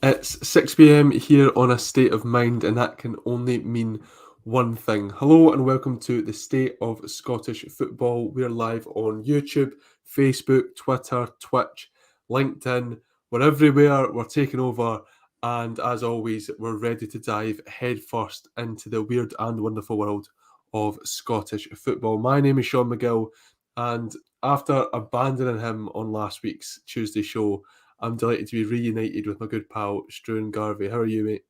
It's 6 p.m. here on A State of Mind, and that can only mean one thing. Hello, and welcome to the State of Scottish Football. We're live on YouTube, Facebook, Twitter, Twitch, LinkedIn. We're everywhere, we're taking over, and as always, we're ready to dive headfirst into the weird and wonderful world of Scottish football. My name is Sean McGill, and after abandoning him on last week's Tuesday show, I'm delighted to be reunited with my good pal, Struan Garvey. How are you, mate?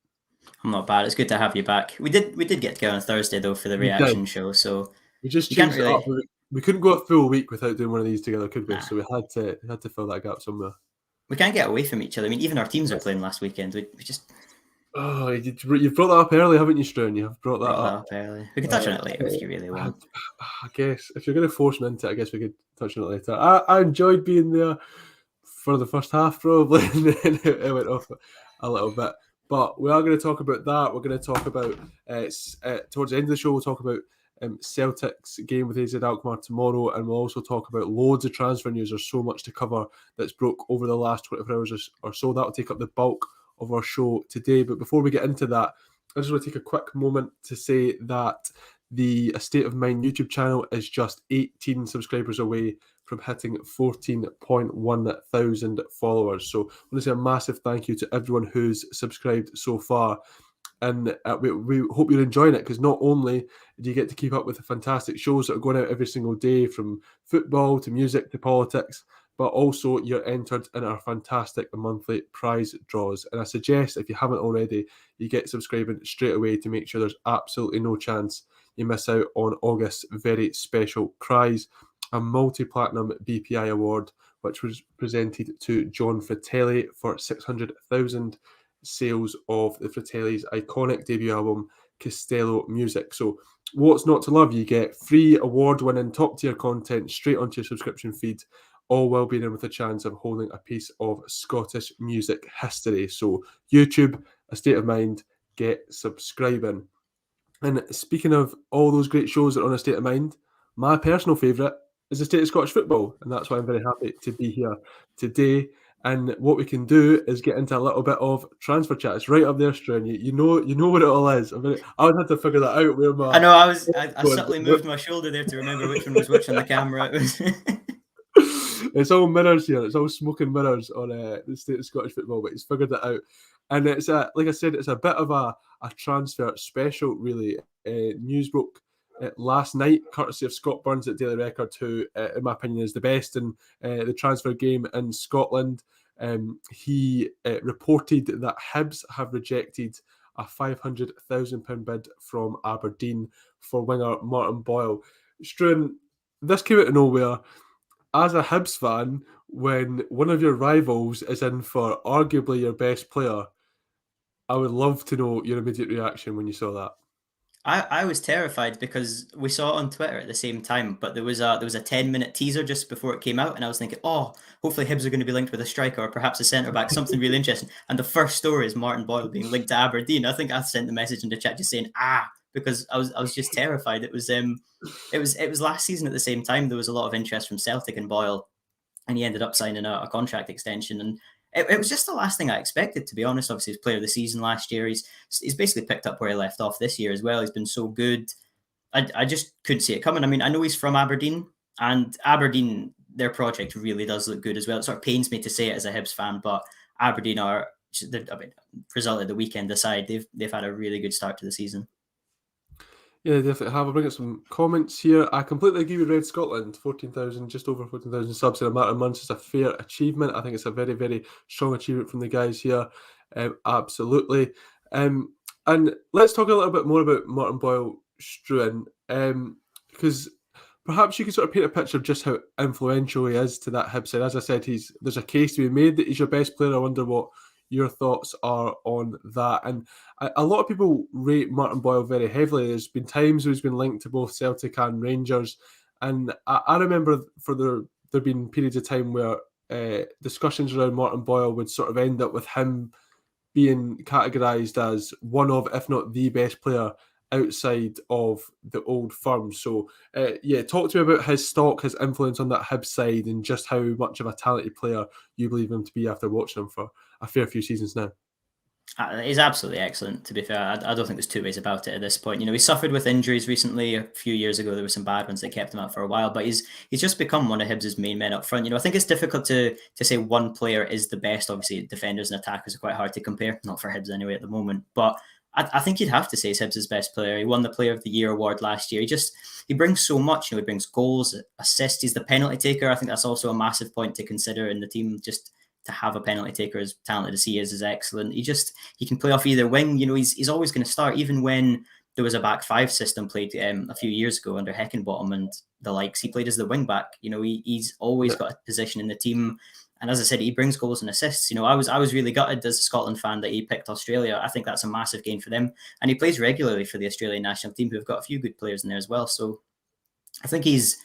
I'm not bad. It's good to have you back. We did get together on Thursday though for the We did. reaction show, so We just you can't changed it up. really We couldn't go a full week without doing one of these together, could we? nah. So we had to fill that gap somewhere. We can't get away from each other. I mean, even our teams are playing last weekend. We just Oh, you've brought that up early, haven't you, Struan? You have brought that brought that up. up early. We can touch on it later if you really I, want. I guess if you're going to force me into it, I guess we could touch on it later. I enjoyed being there for the first half, probably, and then it went off a little bit. But we are going to talk about that. We're going to talk about, towards the end of the show, we'll talk about Celtic's game with AZ Alkmaar tomorrow, and we'll also talk about loads of transfer news. There's so much to cover that's broke over the last 24 hours or so. That'll take up the bulk of our show today. But before we get into that, I just want to take a quick moment to say that the A State of Mind YouTube channel is just 18 subscribers away from hitting 14.1 thousand followers. So I want to say a massive thank you to everyone who's subscribed so far. And we hope you're enjoying it, because not only do you get to keep up with the fantastic shows that are going out every single day, from football to music to politics, but also you're entered in our fantastic monthly prize draws. And I suggest, if you haven't already, you get subscribing straight away to make sure there's absolutely no chance you miss out on August's very special prize, a multi-platinum BPI award, which was presented to John Fratelli for 600,000 sales of the Fratelli's iconic debut album, Costello Music. So what's not to love? You get free award-winning top-tier content straight onto your subscription feed, all while being in with a chance of holding a piece of Scottish music history. So YouTube, A State of Mind, get subscribing. And speaking of all those great shows that are on A State of Mind, my personal favourite is the State of Scottish Football, and that's why I'm very happy to be here today. And what we can do is get into a little bit of transfer chat. It's right up there, Struan. You know what it all is. I would have to figure that out. Where I my know I subtly moved my shoulder there to remember which one was which on the camera. It was it's all mirrors here. It's all smoke and mirrors on the State of Scottish Football, but he's figured it out. And it's like I said, it's a bit of a transfer special, really. News broke last night, courtesy of Scott Burns at Daily Record, who, in my opinion, is the best in the transfer game in Scotland. He reported that Hibs have rejected a £500,000 bid from Aberdeen for winger Martin Boyle. Struan, this came out of nowhere. As a Hibs fan, when one of your rivals is in for arguably your best player, I would love to know your immediate reaction when you saw that. I was terrified because we saw it on Twitter at the same time, but there was a 10-minute teaser just before it came out, and I was thinking, oh, hopefully Hibs are going to be linked with a striker or perhaps a centre back, something really interesting. And the first story is Martin Boyle being linked to Aberdeen. I think I sent the message in the chat just saying because I was just terrified. It was last season at the same time there was a lot of interest from Celtic and Boyle, and he ended up signing a contract extension. And it was just the last thing I expected, to be honest. Obviously, he's player of the season last year. He's basically picked up where he left off this year as well. He's been so good. I just couldn't see it coming. I mean, I know he's from Aberdeen, and Aberdeen, their project really does look good as well. It sort of pains me to say it as a Hibs fan, but Aberdeen are, I mean, result of the weekend aside, they've had a really good start to the season. Yeah, definitely have. I'll bring up some comments here. I completely agree with Red Scotland. 14,000, just over 14,000 subs in a matter of months is a fair achievement. I think it's a very, very strong achievement from the guys here. Absolutely. And let's talk a little bit more about Martin Boyle, Struan, because perhaps you can sort of paint a picture of just how influential he is to that Hibs side. As I said, there's a case to be made that he's your best player. I wonder what your thoughts are on that. And a lot of people rate Martin Boyle very heavily. There's been times where he's been linked to both Celtic and Rangers. And I remember there been periods of time where discussions around Martin Boyle would sort of end up with him being categorised as one of, if not the best player outside of the old firm. So, talk to me about his stock, his influence on that Hibs side, and just how much of a talented player you believe him to be after watching him for a fair few seasons now. He's absolutely excellent, to be fair. I don't think there's two ways about it at this point. He suffered with injuries recently. A few years ago, there were some bad ones that kept him out for a while, but he's just become one of Hibs' main men up front. I think it's difficult to say one player is the best. Obviously, defenders and attackers are quite hard to compare, not for Hibs anyway at the moment. But I think you'd have to say he's Hibs' best player. He won the Player of the Year award last year. He brings so much. He brings goals, assists. He's the penalty taker. I think that's also a massive point to consider in the team. Just to have a penalty taker as talented as he is excellent. He can play off either wing. He's always going to start, even when there was a back five system played a few years ago under Heckenbottom and the likes. He played as the wing back. He's always got a position in the team. And as I said, he brings goals and assists. I was really gutted as a Scotland fan that he picked Australia. I think that's a massive gain for them. And he plays regularly for the Australian national team, who've got a few good players in there as well. So I think he's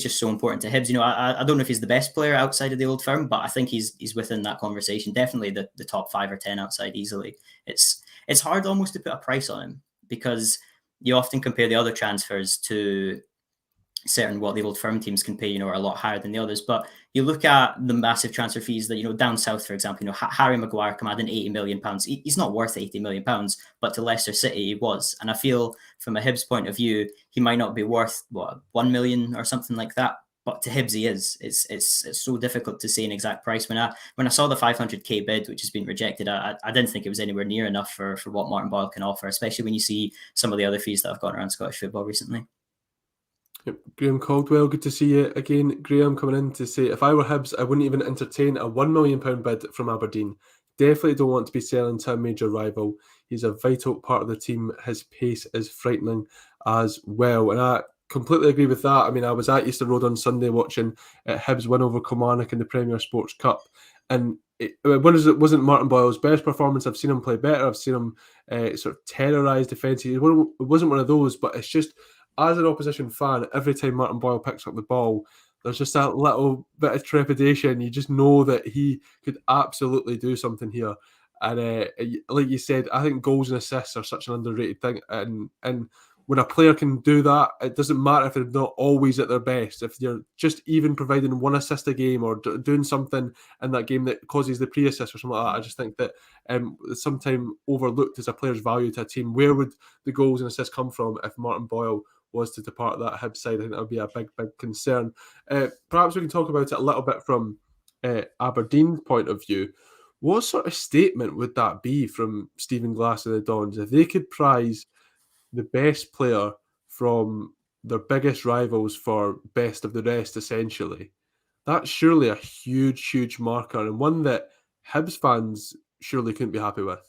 just so important to Hibs. I don't know if he's the best player outside of the Old Firm, but I think he's within that conversation. Definitely the top 5 or 10 outside easily. It's hard almost to put a price on him, because you often compare the other transfers to certain what the Old Firm teams can pay, are a lot higher than the others. But you look at the massive transfer fees that, down south, for example, Harry Maguire commanding £80 million. He's not worth £80 million, but to Leicester City, he was. And I feel from a Hibs point of view, he might not be worth, 1 million or something like that. But to Hibs, he is. It's so difficult to say an exact price. When I saw the 500k bid, which has been rejected, I didn't think it was anywhere near enough for what Martin Boyle can offer, especially when you see some of the other fees that have gone around Scottish football recently. Yep. Graham Caldwell, good to see you again. Graham coming in to say, if I were Hibs, I wouldn't even entertain a £1 million bid from Aberdeen. Definitely don't want to be selling to a major rival. He's a vital part of the team. His pace is frightening as well. And I completely agree with that. I mean, I was at Easter Road on Sunday watching Hibs win over Kilmarnock in the Premier Sports Cup. And it wasn't Martin Boyle's best performance. I've seen him play better. I've seen him sort of terrorise defence. It wasn't one of those, but it's just, as an opposition fan, every time Martin Boyle picks up the ball, there's just that little bit of trepidation. You just know that he could absolutely do something here. And like you said, I think goals and assists are such an underrated thing. And when a player can do that, it doesn't matter if they're not always at their best. If you're just even providing one assist a game or doing something in that game that causes the pre-assist or something like that, I just think that it's sometimes overlooked as a player's value to a team. Where would the goals and assists come from if Martin Boyle was to depart that Hibs side? I think that would be a big concern. Perhaps we can talk about it a little bit from Aberdeen's point of view. What sort of statement would that be from Stephen Glass and the Dons if they could prize the best player from their biggest rivals for best of the rest, essentially? That's surely a huge marker, and one that Hibs fans surely couldn't be happy with.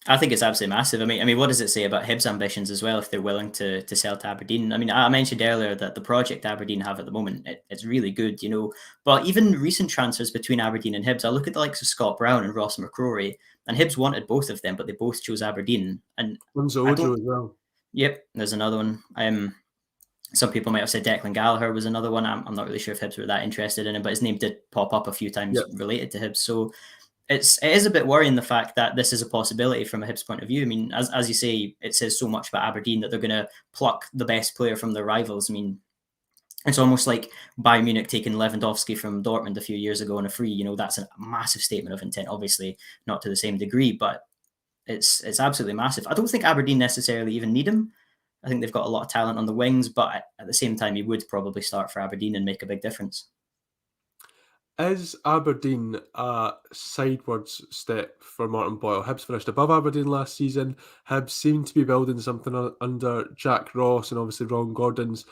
I think it's absolutely massive. I mean, what does it say about Hibs' ambitions as well if they're willing to sell to Aberdeen? I mean, I mentioned earlier that the project Aberdeen have at the moment, it's really good, But even recent transfers between Aberdeen and Hibs, I look at the likes of Scott Brown and Ross McCrory, and Hibs wanted both of them, but they both chose Aberdeen. And Ojo as well. Yep, there's another one. Some people might have said Declan Gallagher was another one. I'm not really sure if Hibs were that interested in him, but his name did pop up a few times related to Hibs. So it is a bit worrying, the fact that this is a possibility from a Hibs point of view. I mean, as you say, it says so much about Aberdeen that they're going to pluck the best player from their rivals. I mean, it's almost like Bayern Munich taking Lewandowski from Dortmund a few years ago on a free. That's a massive statement of intent. Obviously, not to the same degree, but it's absolutely massive. I don't think Aberdeen necessarily even need him. I think they've got a lot of talent on the wings, but at the same time, he would probably start for Aberdeen and make a big difference. Is Aberdeen a sidewards step for Martin Boyle? Hibs finished above Aberdeen last season. Hibs seem to be building something under Jack Ross and obviously Ron Gordon's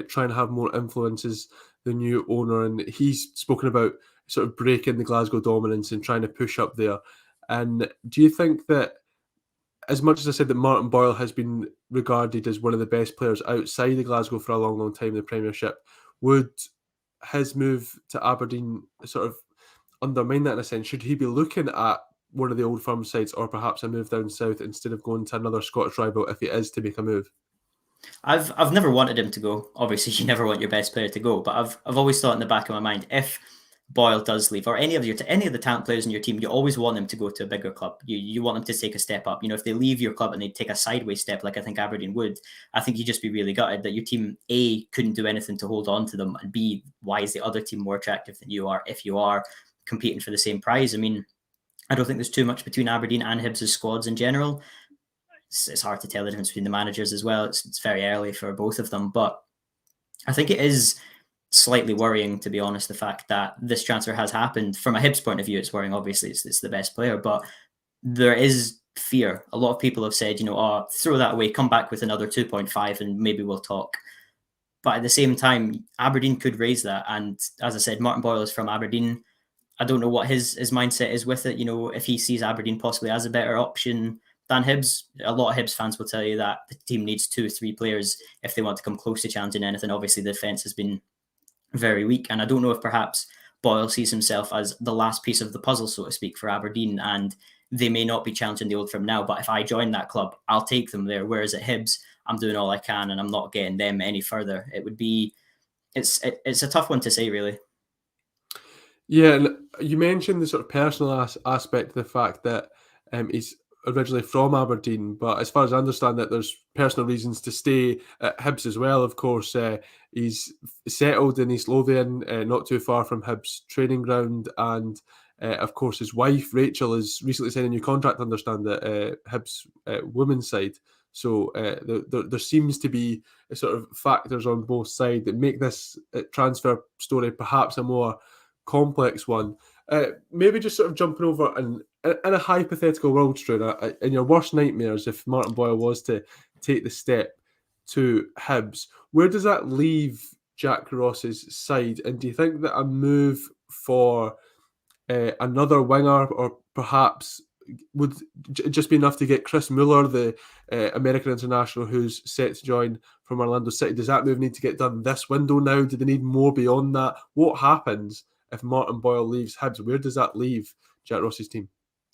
trying to have more influence as the new owner. And he's spoken about sort of breaking the Glasgow dominance and trying to push up there. And do you think that, as much as I said that Martin Boyle has been regarded as one of the best players outside of Glasgow for a long time in the Premiership, would his move to Aberdeen sort of undermine that in a sense? Should he be looking at one of the Old Firm sides or perhaps a move down south instead of going to another Scottish rival if he is to make a move? I've never wanted him to go. Obviously, you never want your best player to go, but I've always thought in the back of my mind, if Boyle does leave, or any of the talent players in your team, you always want them to go to a bigger club. You want them to take a step up. If they leave your club and they take a sideways step, like I think Aberdeen would, I think you'd just be really gutted that your team, A, couldn't do anything to hold on to them, and B, why is the other team more attractive than you are if you are competing for the same prize? I mean, I don't think there's too much between Aberdeen and Hibs' squads in general. It's hard to tell the difference between the managers as well. It's very early for both of them, but I think it is slightly worrying, to be honest, the fact that this transfer has happened. From a Hibs point of view, it's worrying. Obviously, it's the best player, but there is fear. A lot of people have said, oh, throw that away, come back with another 2.5 and maybe we'll talk. But at the same time, Aberdeen could raise that. And as I said, Martin Boyle is from Aberdeen. I don't know what his mindset is with it. If he sees Aberdeen possibly as a better option than Hibs, a lot of Hibs fans will tell you that the team needs 2 or 3 players if they want to come close to challenging anything. Obviously, the defence has been very weak. And I don't know if perhaps Boyle sees himself as the last piece of the puzzle, so to speak, for Aberdeen. And they may not be challenging the Old Firm now, but if I join that club, I'll take them there. Whereas at Hibs, I'm doing all I can and I'm not getting them any further. It's a tough one to say, really. Yeah, and you mentioned the sort of personal aspect of the fact that he's originally from Aberdeen, but as far as I understand that there's personal reasons to stay at Hibs as well. Of course, he's settled in East Lothian, not too far from Hibs training ground, and of course his wife Rachel has recently signed a new contract, I understand, at Hibs women's side. So there seems to be a sort of factors on both sides that make this transfer story perhaps a more complex one. Maybe just sort of jumping over and in a hypothetical world, Struan, in your worst nightmares, if Martin Boyle was to take the step to Hibs, where does that leave Jack Ross's side? And do you think that a move for another winger, or perhaps would just be enough to get Chris Muller, the American international who's set to join from Orlando City? Does that move need to get done this window now? Do they need more beyond that? What happens if Martin Boyle leaves Hibs? Where does that leave Jack Ross's team?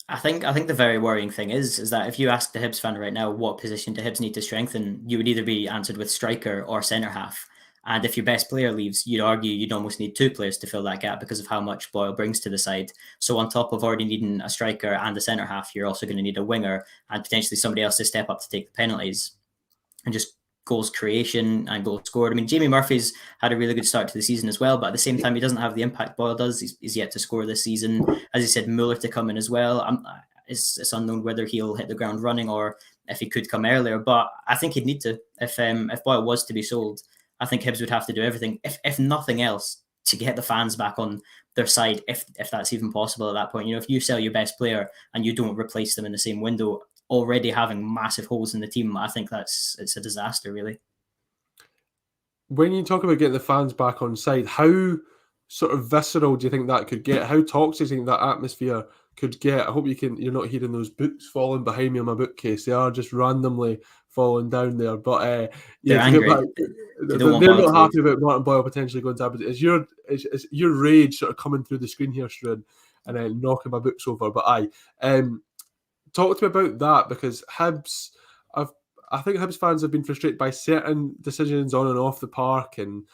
I think the very worrying thing is that if you ask the Hibs fan right now what position do Hibs need to strengthen, you would either be answered with striker or centre half. And if your best player leaves, you'd argue you'd almost need 2 players to fill that gap because of how much Boyle brings to the side. So on top of already needing a striker and a centre half, you're also going to need a winger and potentially somebody else to step up to take the penalties and just goals creation and goals scored. I mean, Jamie Murphy's had a really good start to the season as well, but at the same time, he doesn't have the impact Boyle does. He's yet to score this season. As you said, Muller to come in as well. It's unknown whether he'll hit the ground running or if he could come earlier, but I think he'd need to. If Boyle was to be sold, I think Hibs would have to do everything, if nothing else, to get the fans back on their side, if that's even possible at that point. If you sell your best player and you don't replace them in the same window, already having massive holes in the team, I think it's a disaster, really. When you talk about getting the fans back on side, how sort of visceral do you think that could get? How toxic do you think that atmosphere could get? I hope you're not hearing those books falling behind me on my bookcase. They are just randomly falling down there. But they're angry. They're not happy about Martin Boyle potentially going to Aberdeen. Is your rage sort of coming through the screen here, Struan, and then knocking my books over? But talk to me about that, because Hibs, I think Hibs fans have been frustrated by certain decisions on and off the park and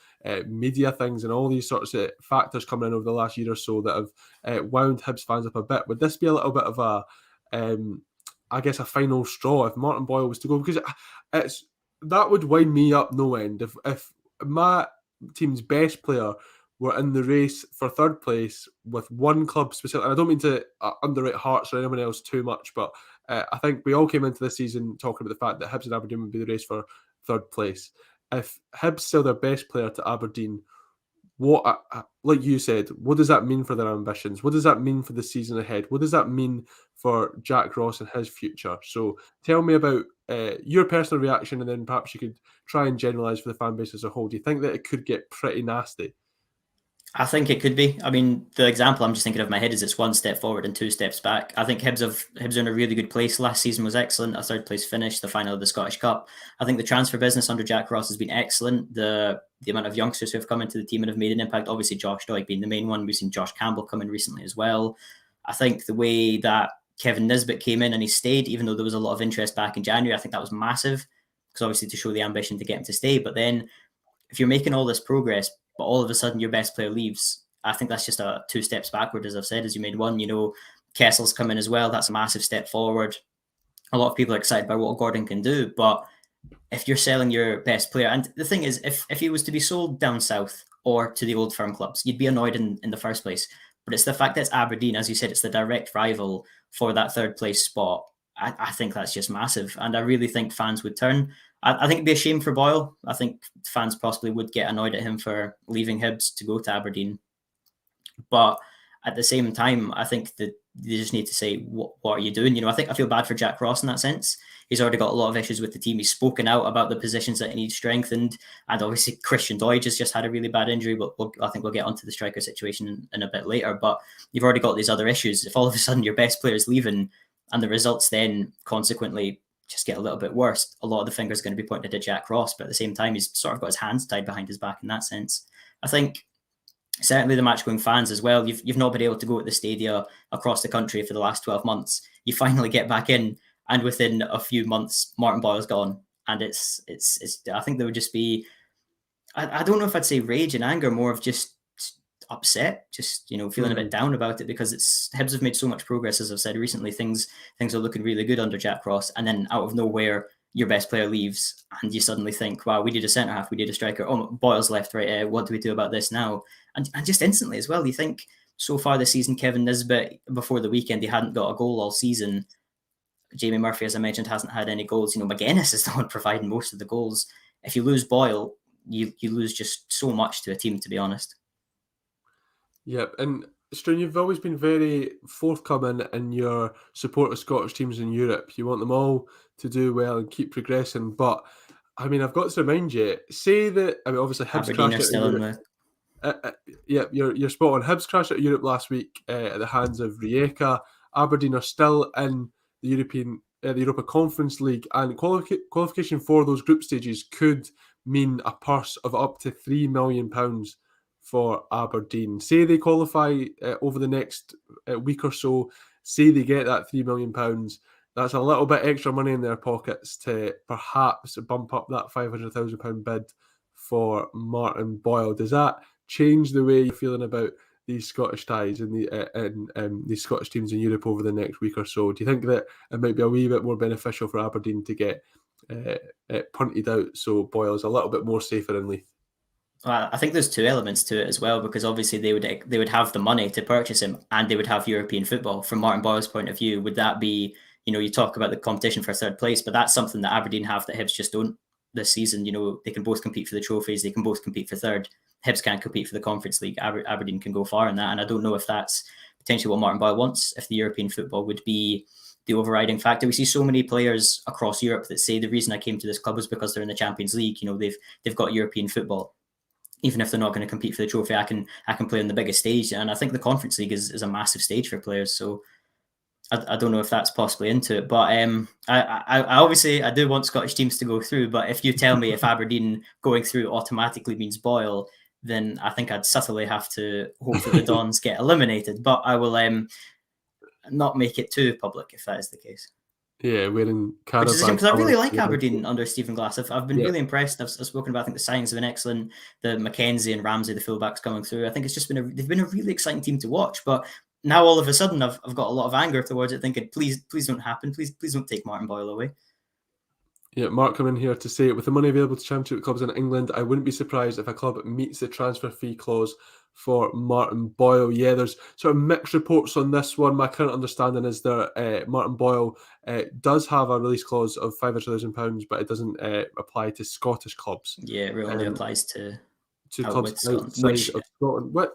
media things and all these sorts of factors coming in over the last year or so that have wound Hibs fans up a bit. Would this be a little bit of a final straw if Martin Boyle was to go? Because that would wind me up no end. If my team's best player were in the race for third place with one club specifically, and I don't mean to underrate Hearts or anyone else too much, but I think we all came into this season talking about the fact that Hibs and Aberdeen would be the race for third place. If Hibs sell their best player to Aberdeen, what, like you said, what does that mean for their ambitions? What does that mean for the season ahead? What does that mean for Jack Ross and his future? So tell me about your personal reaction, and then perhaps you could try and generalise for the fan base as a whole. Do you think that it could get pretty nasty? I think it could be. I mean, the example I'm just thinking of in my head is it's 1 step forward and 2 steps back. I think Hibs are in a really good place. Last season was excellent. A third place finish, the final of the Scottish Cup. I think the transfer business under Jack Ross has been excellent. The amount of youngsters who have come into the team and have made an impact, obviously Josh Doig being the main one. We've seen Josh Campbell come in recently as well. I think the way that Kevin Nisbet came in and he stayed, even though there was a lot of interest back in January, I think that was massive, because obviously to show the ambition to get him to stay. But then if you're making all this progress, but all of a sudden your best player leaves, I think that's just 2 steps backward, as I've said, as you made one. Kessel's come in as well. That's a massive step forward. A lot of people are excited by what Gordon can do, but if you're selling your best player, and the thing is, if he was to be sold down south or to the Old Firm clubs, you'd be annoyed in the first place. But it's the fact that it's Aberdeen, as you said, it's the direct rival for that third place spot. I think that's just massive. And I really think fans would turn. I think it'd be a shame for Boyle. I think fans possibly would get annoyed at him for leaving Hibs to go to Aberdeen. But at the same time, I think that they just need to say, what are you doing? I think I feel bad for Jack Ross in that sense. He's already got a lot of issues with the team. He's spoken out about the positions that he needs strengthened. And obviously, Christian Doidge has just had a really bad injury. But I think we'll get onto the striker situation in a bit later. But you've already got these other issues. If all of a sudden your best player is leaving and the results then consequently just get a little bit worse, a lot of the fingers are going to be pointed at Jack Ross. But at the same time, he's sort of got his hands tied behind his back in that sense. I think certainly the match-going fans as well, you've not been able to go to the stadia across the country for the last 12 months. You finally get back in, and within a few months, Martin Boyle's gone. And it's I think there would just be, I don't know if I'd say rage and anger, more of just upset, just feeling a bit down about it, because Hibs have made so much progress, as I've said recently. Things are looking really good under Jack Ross, and then out of nowhere your best player leaves and you suddenly think, wow, we need a centre half, we need a striker, oh, Boyle's left, right, what do we do about this now? And just instantly as well, you think so far this season, Kevin Nisbet, before the weekend, he hadn't got a goal all season. Jamie Murphy, as I mentioned, hasn't had any goals. McGuinness is the one providing most of the goals. If you lose Boyle, you lose just so much to a team, to be honest. Yep, and Struan, you've always been very forthcoming in your support of Scottish teams in Europe. You want them all to do well and keep progressing. But, I mean, I've got to remind you, say that, I mean, obviously Hibs Aberdeen are still in the... Yeah, you're spot on. Hibs crashed out of Europe last week at the hands of Rijeka. Aberdeen are still in the Europa Conference League, and qualification for those group stages could mean a purse of up to £3 million for Aberdeen. Say they qualify over the next week or so, say they get that £3 million, that's a little bit extra money in their pockets to perhaps bump up that £500,000 bid for Martin Boyle. Does that change the way you're feeling about these Scottish ties and these Scottish teams in Europe over the next week or so? Do you think that it might be a wee bit more beneficial for Aberdeen to get punted out so Boyle's a little bit more safer in Leith? Well, I think there's two elements to it as well, because obviously they would have the money to purchase him, and they would have European football. From Martin Boyle's point of view, would that be, you talk about the competition for third place, but that's something that Aberdeen have that Hibs just don't this season. They can both compete for the trophies, they can both compete for third. Hibs can't compete for the Conference League. Aberdeen can go far in that, and I don't know if that's potentially what Martin Boyle wants, if the European football would be the overriding factor. We see so many players across Europe that say the reason I came to this club was because they're in the Champions League. They've got European football. Even if they're not going to compete for the trophy, I can play on the biggest stage. And I think the Conference League is a massive stage for players. So I don't know if that's possibly into it. But I obviously, I do want Scottish teams to go through. But if you tell me if Aberdeen going through automatically means Boyle, then I think I'd subtly have to hope that the Dons get eliminated. But I will not make it too public if that is the case. Yeah, wearing Carabao. Which is because I really like Aberdeen under Stephen Glass. I've been really impressed. I've spoken about, I think the signings have been excellent. The McKenzie and Ramsey, the fullbacks coming through. I think it's just they've been a really exciting team to watch. But now all of a sudden I've got a lot of anger towards it, thinking, please don't happen. Please don't take Martin Boyle away. Yeah, Mark come in here to say, with the money available to championship clubs in England, I wouldn't be surprised if a club meets the transfer fee clause for Martin Boyle. Yeah, there's sort of mixed reports on this one. My current understanding is that Martin Boyle does have a release clause of £500,000, but it doesn't apply to Scottish clubs. Yeah, it only applies to clubs outside of Scotland.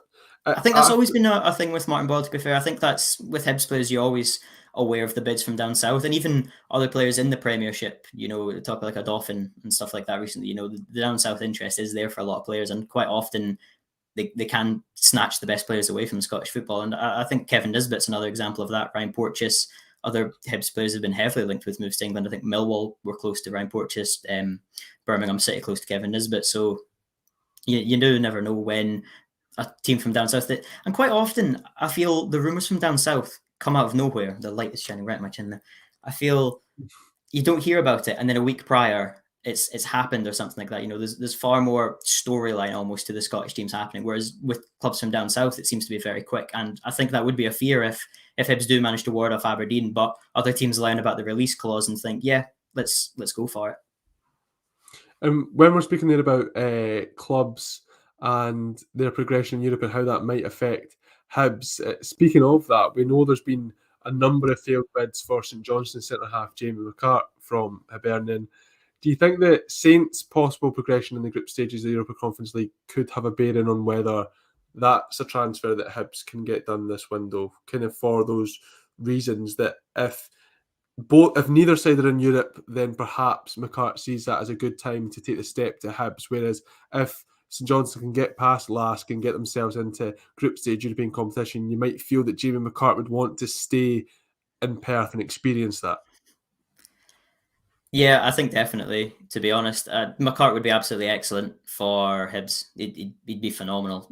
I think that's always been a thing with Martin Boyle, to be fair. I think that's with Hibs players, you're always aware of the bids from down south, and even other players in the Premiership, talk like a Dauphin and stuff like that recently, the down south interest is there for a lot of players, and quite often they can snatch the best players away from Scottish football. And I think Kevin Nisbet's another example of that. Ryan Porteous, other Hibs players have been heavily linked with moves to England. I think Millwall were close to Ryan Porteous, Birmingham City close to Kevin Nisbet. So you do never know when a team from down south, and quite often I feel the rumours from down south come out of nowhere. The light is shining right at my chin there. I feel you don't hear about it, and then a week prior it's happened or something like that. There's far more storyline almost to the Scottish teams happening, whereas with clubs from down south it seems to be very quick. And I think that would be a fear if Hibs do manage to ward off Aberdeen, but other teams learn about the release clause and think, yeah, let's go for it. When we're speaking there about clubs and their progression in Europe and how that might affect Hibs. Speaking of that, we know there's been a number of failed bids for St Johnstone centre-half Jamie McCart from Hibernian. Do you think that Saints' possible progression in the group stages of the Europa Conference League could have a bearing on whether that's a transfer that Hibs can get done this window, kind of for those reasons that if neither side are in Europe, then perhaps McCart sees that as a good time to take the step to Hibs, whereas if St Johnstone can get past Lask and get themselves into group stage European competition, you might feel that Jamie McCart would want to stay in Perth and experience that. Yeah, I think definitely, to be honest. McCart would be absolutely excellent for Hibs. He'd be phenomenal.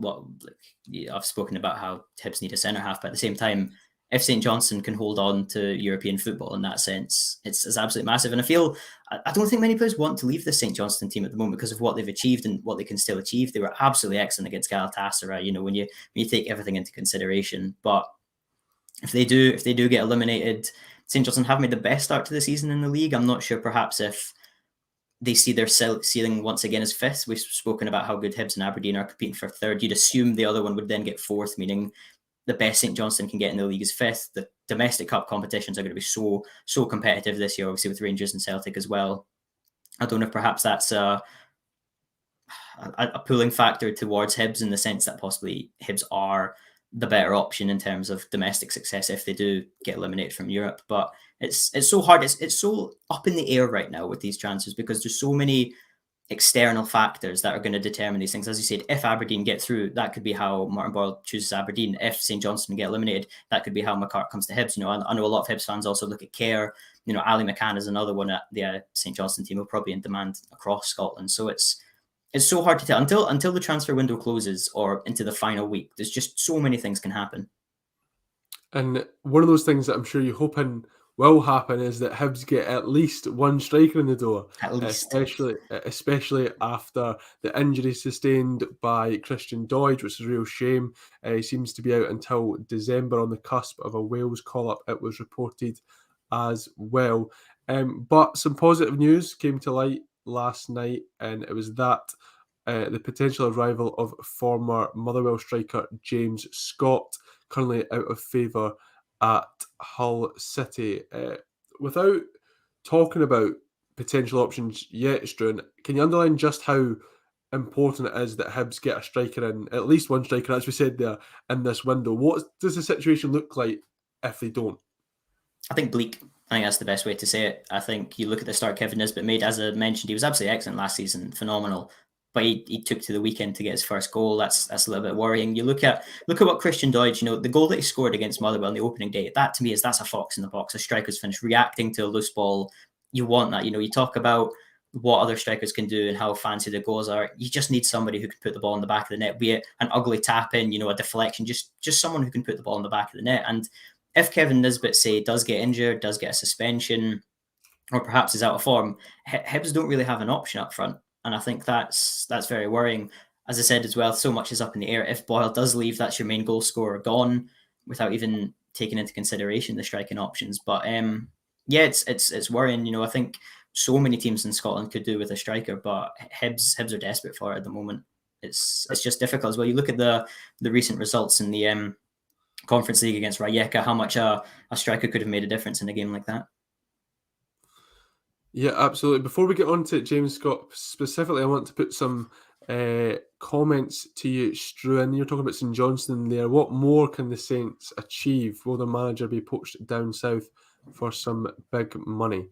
I've spoken about how Hibs need a centre-half, but at the same time, if St Johnstone can hold on to European football in that sense, it's absolutely massive. And I don't think many players want to leave the St Johnstone team at the moment because of what they've achieved and what they can still achieve. They were absolutely excellent against Galatasaray, when you take everything into consideration. But if they do get eliminated, St Johnstone have made the best start to the season in the league. I'm not sure perhaps if they see their ceiling once again as fifth. We've spoken about how good Hibs and Aberdeen are competing for third. You'd assume the other one would then get fourth, meaning the best St Johnstone can get in the league is fifth. The domestic cup competitions are going to be so competitive this year, obviously with Rangers and Celtic as well. I don't know if perhaps that's a pulling factor towards Hibs in the sense that possibly Hibs are the better option in terms of domestic success if they do get eliminated from Europe. But it's so hard. It's so up in the air right now with these transfers because there's so many external factors that are going to determine these things. As you said, if Aberdeen get through, that could be how Martin Boyle chooses Aberdeen. If St Johnstone get eliminated, that could be how McCart comes to Hibs. I know a lot of Hibs fans also look at Kerr. Ali McCann is another one at the St Johnstone team who probably in demand across Scotland. So it's so hard to tell until the transfer window closes or into the final week. There's just so many things can happen. And one of those things that I'm sure you're hoping will happen is that Hibs get at least one striker in the door, At least. especially after the injury sustained by Christian Doidge, which is a real shame. He seems to be out until December on the cusp of a Wales call-up, it was reported as well. But some positive news came to light last night, and it was that the potential arrival of former Motherwell striker James Scott, currently out of favour at Hull City. Without talking about potential options yet, Struan, can you underline just how important it is that Hibs get a striker in, at least one striker, as we said there, in this window? What does the situation look like if they don't? I think bleak. I think that's the best way to say it. I think you look at the start Kevin Nisbet made, as I mentioned, he was absolutely excellent last season, phenomenal. But he took to the weekend to get his first goal. That's a little bit worrying. You look at what Christian Doidge, the goal that he scored against Motherwell on the opening day. That to me that's a fox in the box. A striker's finish, reacting to a loose ball. You want that. You talk about what other strikers can do and how fancy their goals are. You just need somebody who can put the ball in the back of the net, be it an ugly tap in, a deflection, just someone who can put the ball in the back of the net. And if Kevin Nisbet, say, does get injured, does get a suspension, or perhaps is out of form, Hibs don't really have an option up front. And I think that's very worrying. As I said as well, so much is up in the air. If Boyle does leave, that's your main goal scorer gone without even taking into consideration the striking options. But it's worrying. I think so many teams in Scotland could do with a striker, but Hibs are desperate for it at the moment. It's just difficult as well. You look at the recent results in the Conference League against Rijeka, how much a striker could have made a difference in a game like that. Yeah, absolutely. Before we get on to James Scott specifically, I want to put some comments to you, Struan. You're talking about St Johnstone there. What more can the Saints achieve? Will the manager be poached down south for some big money?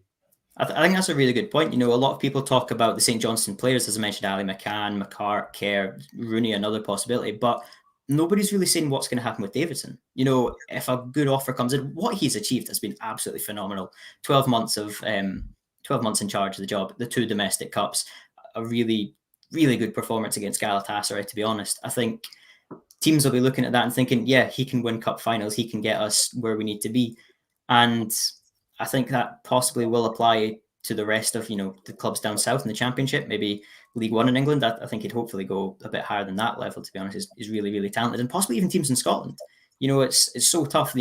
I think that's a really good point. A lot of people talk about the St Johnstone players, as I mentioned, Ali McCann, McCart, Kerr, Rooney, another possibility, but nobody's really saying what's going to happen with Davidson. If a good offer comes in, what he's achieved has been absolutely phenomenal. 12 months in charge of the job, the 2 domestic cups, a really, really good performance against Galatasaray, to be honest. I think teams will be looking at that and thinking, yeah, he can win cup finals. He can get us where we need to be. And I think that possibly will apply to the rest of, the clubs down south in the Championship, maybe League One in England. I think he'd hopefully go a bit higher than that level, to be honest. He's really, really talented, and possibly even teams in Scotland. It's so tough.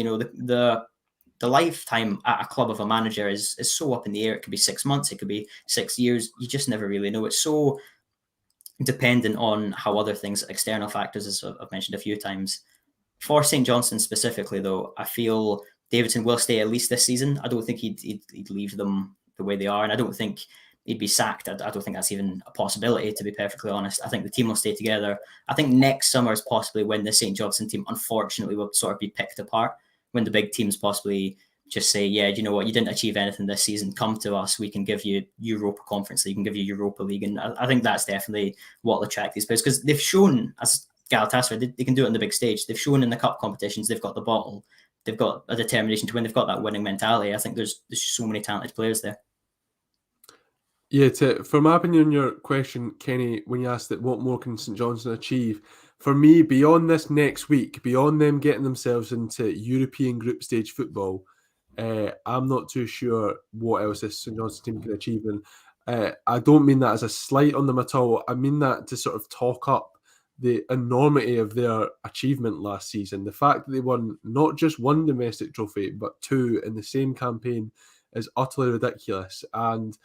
The lifetime at a club of a manager is so up in the air. It could be 6 months, it could be 6 years. You just never really know. It's so dependent on how other things, external factors, as I've mentioned a few times, For St Johnstone specifically, though, I feel Davidson will stay at least this season. I don't think he'd leave them the way they are, and I don't think he'd be sacked. I don't think that's even a possibility, to be perfectly honest. I think the team will stay together. I think next summer is possibly when the St Johnstone team, unfortunately, will sort of be picked apart, when the big teams possibly just say, yeah, you know what, you didn't achieve anything this season, come to us, we can give you Europa Conference League, we can give you Europa League. And I think that's definitely what will attract these players, because they've shown, as Galatasaray, they can do it on the big stage. They've shown in the cup competitions, they've got the bottle, they've got a determination to win, they've got that winning mentality. I think there's so many talented players there. Yeah, for my opinion on your question, Kenny, when you asked that what more can St Johnstone achieve, for me, beyond this next week, beyond them getting themselves into European group stage football, I'm not too sure what else this St Johnstone team can achieve. And I don't mean that as a slight on them at all. I mean that to sort of talk up the enormity of their achievement last season. The fact that they won not just one domestic trophy, but two in the same campaign is utterly ridiculous. And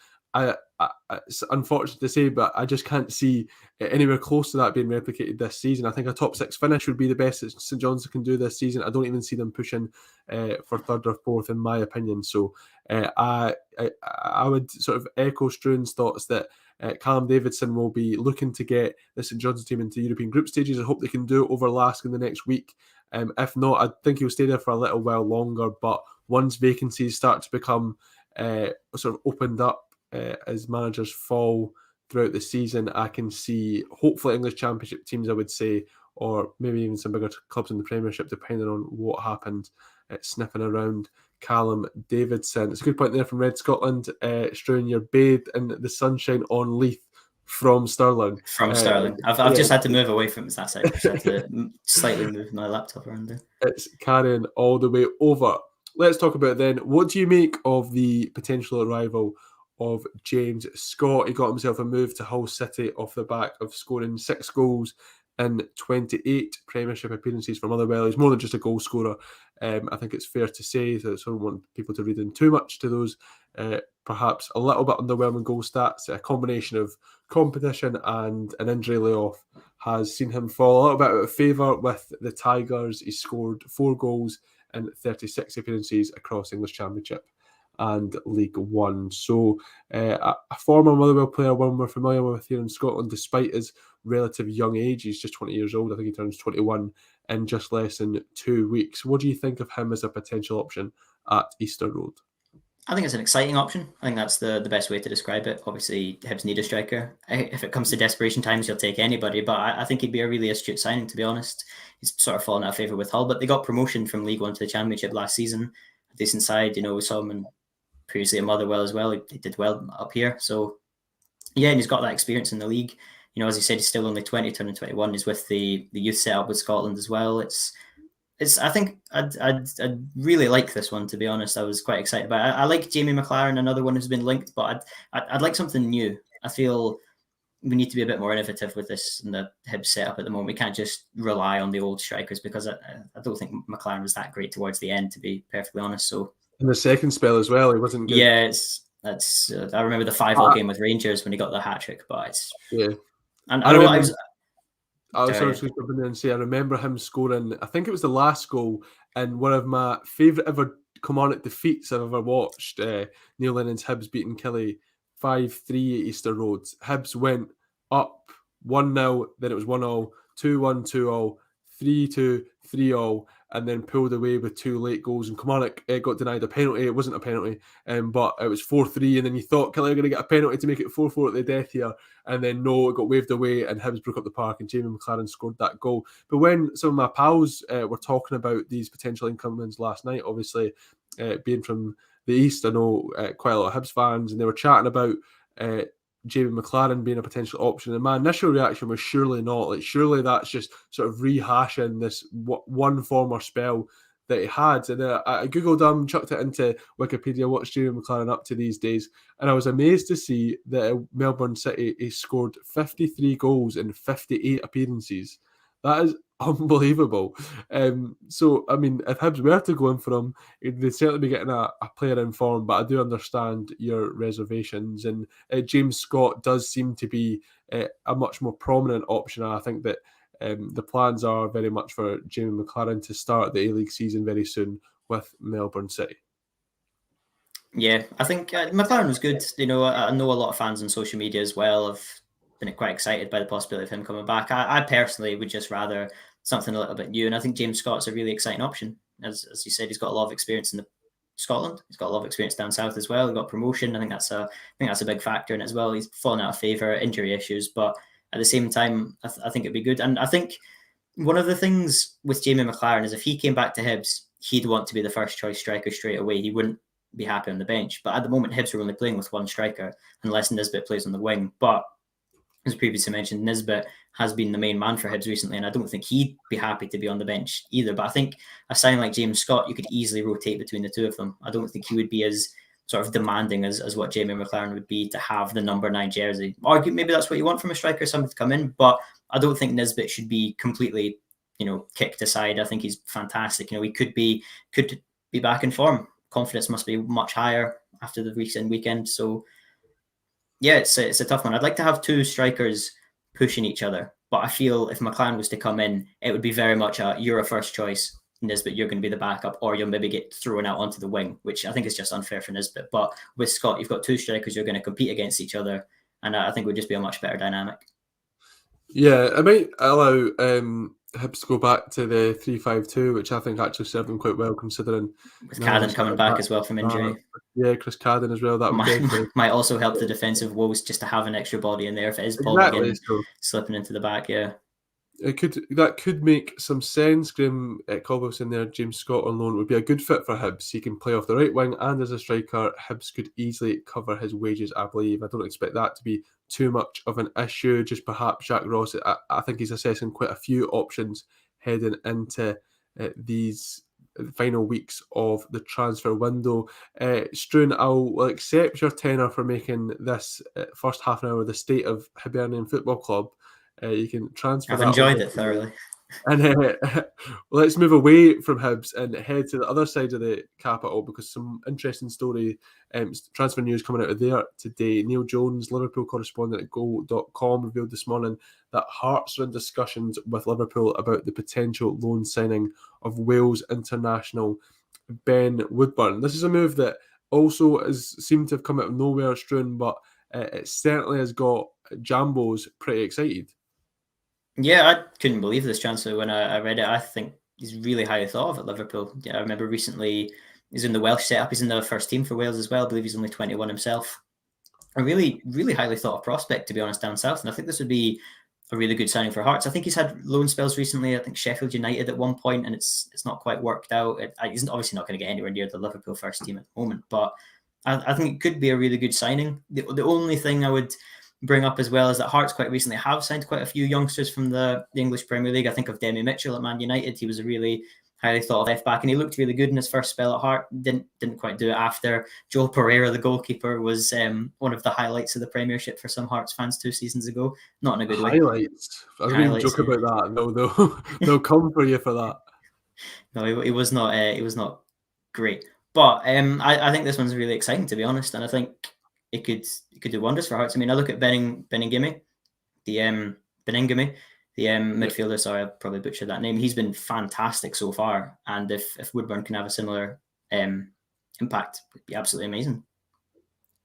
it's unfortunate to say, but I just can't see anywhere close to that being replicated this season. I think a top six finish would be the best that St Johnstone can do this season. I don't even see them pushing for third or fourth, in my opinion. So I would sort of echo Struan's thoughts that Callum Davidson will be looking to get the St Johnstone team into European group stages. I hope they can do it over Lask in the next week. If not, I think he'll stay there for a little while longer. But once vacancies start to become sort of opened up, as managers fall throughout the season, I can see hopefully English Championship teams, I would say, or maybe even some bigger clubs in the Premiership, depending on what happened, sniffing around Callum Davidson. It's a good point there from Red Scotland. Struan, you're bathed in the sunshine on Leith from Stirling. From Stirling. I've just had to move away from that side. I had to slightly move my laptop around there. It's carrying all the way over. Let's talk about then, what do you make of the potential arrival of James Scott? He got himself a move to Hull City off the back of scoring 6 goals in 28 Premiership appearances for Motherwell. He's more than just a goal scorer. I think it's fair to say, so I don't want people to read in too much to those perhaps a little bit underwhelming goal stats. A combination of competition and an injury layoff has seen him fall a little bit out of favour with the Tigers. He scored 4 goals in 36 appearances across English Championship and League One. So a former Motherwell player, one we're familiar with here in Scotland, despite his relative young age. He's just 20 years old. I think he turns 21 in just less than 2 weeks. What do you think of him as a potential option at Easter Road? I think it's an exciting option. I think that's the best way to describe it. Obviously, Hibs need a striker. If it comes to desperation times, he'll take anybody. But I think he'd be a really astute signing, to be honest. He's sort of fallen out of favour with Hull, but they got promotion from League One to the Championship last season. A decent side, we saw him previously at Motherwell as well. He did well up here. So, yeah, and he's got that experience in the league. As you said, he's still only 20, turning 21. He's with the youth setup with Scotland as well. I think I'd really like this one, to be honest. I was quite excited about it. I like Jamie McLaren, another one who's been linked, but I'd like something new. I feel we need to be a bit more innovative with this in the Hibs setup at the moment. We can't just rely on the old strikers, because I don't think McLaren was that great towards the end, to be perfectly honest. So in the second spell as well, he wasn't good. Yeah, I remember the 5-0 game with Rangers when he got the hat trick, but yeah. And I was going to say, I remember him scoring, I think it was the last goal, and one of my favourite ever Kilmarnock defeats I've ever watched. Neil Lennon's Hibs beating Killie 5-3 at Easter Road. Hibs went up 1-0, then it was 1-0, 2-1, 2-0, 3-2, 3-0, and then pulled away with 2 late goals. And Kilmarnock got denied a penalty. It wasn't a penalty, but it was 4-3. And then you thought Killie were going to get a penalty to make it 4-4 at the death here. And then no, it got waved away, and Hibs broke up the park, and Jamie McLaren scored that goal. But when some of my pals were talking about these potential incomings last night, obviously being from the East, I know quite a lot of Hibs fans, and they were chatting about Jamie McLaren being a potential option, and my initial reaction was surely not. Like, surely that's just sort of rehashing this one former spell that he had. And I googled him, chucked it into Wikipedia, what's Jamie McLaren up to these days, and I was amazed to see that at Melbourne City he scored 53 goals in 58 appearances. That is unbelievable. So, I mean, if Hibs were to go in for him, they'd certainly be getting a player in form, but I do understand your reservations. And James Scott does seem to be a much more prominent option. I think that the plans are very much for Jamie McLaren to start the A-League season very soon with Melbourne City. Yeah, I think McLaren was good. You know, I know a lot of fans on social media as well have been quite excited by the possibility of him coming back. I personally would just rather something a little bit new, and I think James Scott's a really exciting option. As you said, he's got a lot of experience in Scotland. He's got a lot of experience down south as well. He got promotion. I think that's a big factor in it as well. He's fallen out of favour, injury issues, but at the same time, I think it'd be good. And I think one of the things with Jamie McLaren is if he came back to Hibs, he'd want to be the first choice striker straight away. He wouldn't be happy on the bench. But at the moment, Hibs are only playing with one striker unless Nisbet plays on the wing. But as previously mentioned, Nisbet has been the main man for Hibs recently, and I don't think he'd be happy to be on the bench either. But I think a sign like James Scott, you could easily rotate between the two of them. I don't think he would be as sort of demanding as what Jamie McLaren would be to have the number 9 jersey. Or maybe that's what you want from a striker, somebody to come in, but I don't think Nisbet should be completely, kicked aside. I think he's fantastic. He could be back in form. Confidence must be much higher after the recent weekend. So yeah, it's a tough one. I'd like to have two strikers pushing each other, but I feel if McLaren was to come in, it would be very much you're a first choice, Nisbet, you're going to be the backup, or you'll maybe get thrown out onto the wing, which I think is just unfair for Nisbet. But with Scott, you've got two strikers, you're going to compete against each other, and I think it would just be a much better dynamic. Yeah, it might allow Hibs to go back to the 3-5-2, which I think actually served them quite well considering. With Cadden coming back as well from injury. Yeah, Chris Cadden as well. That might also help the defensive woes just to have an extra body in there if it is Paul McGinn slipping into the back. Yeah. That could make some sense. Graham Caldwell's in there. James Scott on loan would be a good fit for Hibs. He can play off the right wing, and as a striker, Hibs could easily cover his wages, I believe. I don't expect that to be too much of an issue. Just perhaps Jack Ross, I think he's assessing quite a few options heading into these final weeks of the transfer window. Struan, I'll accept your tenor for making this first half an hour the state of Hibernian Football Club. You can transfer. I've enjoyed it thoroughly. And let's move away from Hibs and head to the other side of the capital, because some interesting story, transfer news coming out of there today. Neil Jones, Liverpool correspondent at Goal.com, revealed this morning that Hearts are in discussions with Liverpool about the potential loan signing of Wales international Ben Woodburn. This is a move that also has seemed to have come out of nowhere, Struan, but it certainly has got Jambos pretty excited. Yeah, I couldn't believe this transfer when I read it. I think he's really highly thought of at Liverpool. Yeah, I remember recently he's in the Welsh setup. He's in the first team for Wales as well. I believe he's only 21 himself. A really, really highly thought of prospect, to be honest, down south. And I think this would be a really good signing for Hearts. I think he's had loan spells recently. I think Sheffield United at one point, and it's not quite worked out. He's obviously not going to get anywhere near the Liverpool first team at the moment, but I think it could be a really good signing. The only thing I would bring up as well is that Hearts quite recently have signed quite a few youngsters from the English Premier League. I think of Demi Mitchell at Man United. He was a really highly thought of left back, and he looked really good in his first spell at Hearts. Didn't quite do it after. Joel Pereira, the goalkeeper, was one of the highlights of the Premiership for some Hearts fans 2 seasons ago. Not in a good way. Highlights. I was going to joke about that. No, they'll come for you for that. No, it was not. It was not great. But I think this one's really exciting, to be honest, and I think it could do wonders for Hearts. I mean, I look at Beningame, the midfielder. Sorry, I probably butchered that name. He's been fantastic so far, and if Woodburn can have a similar impact, it'd be absolutely amazing.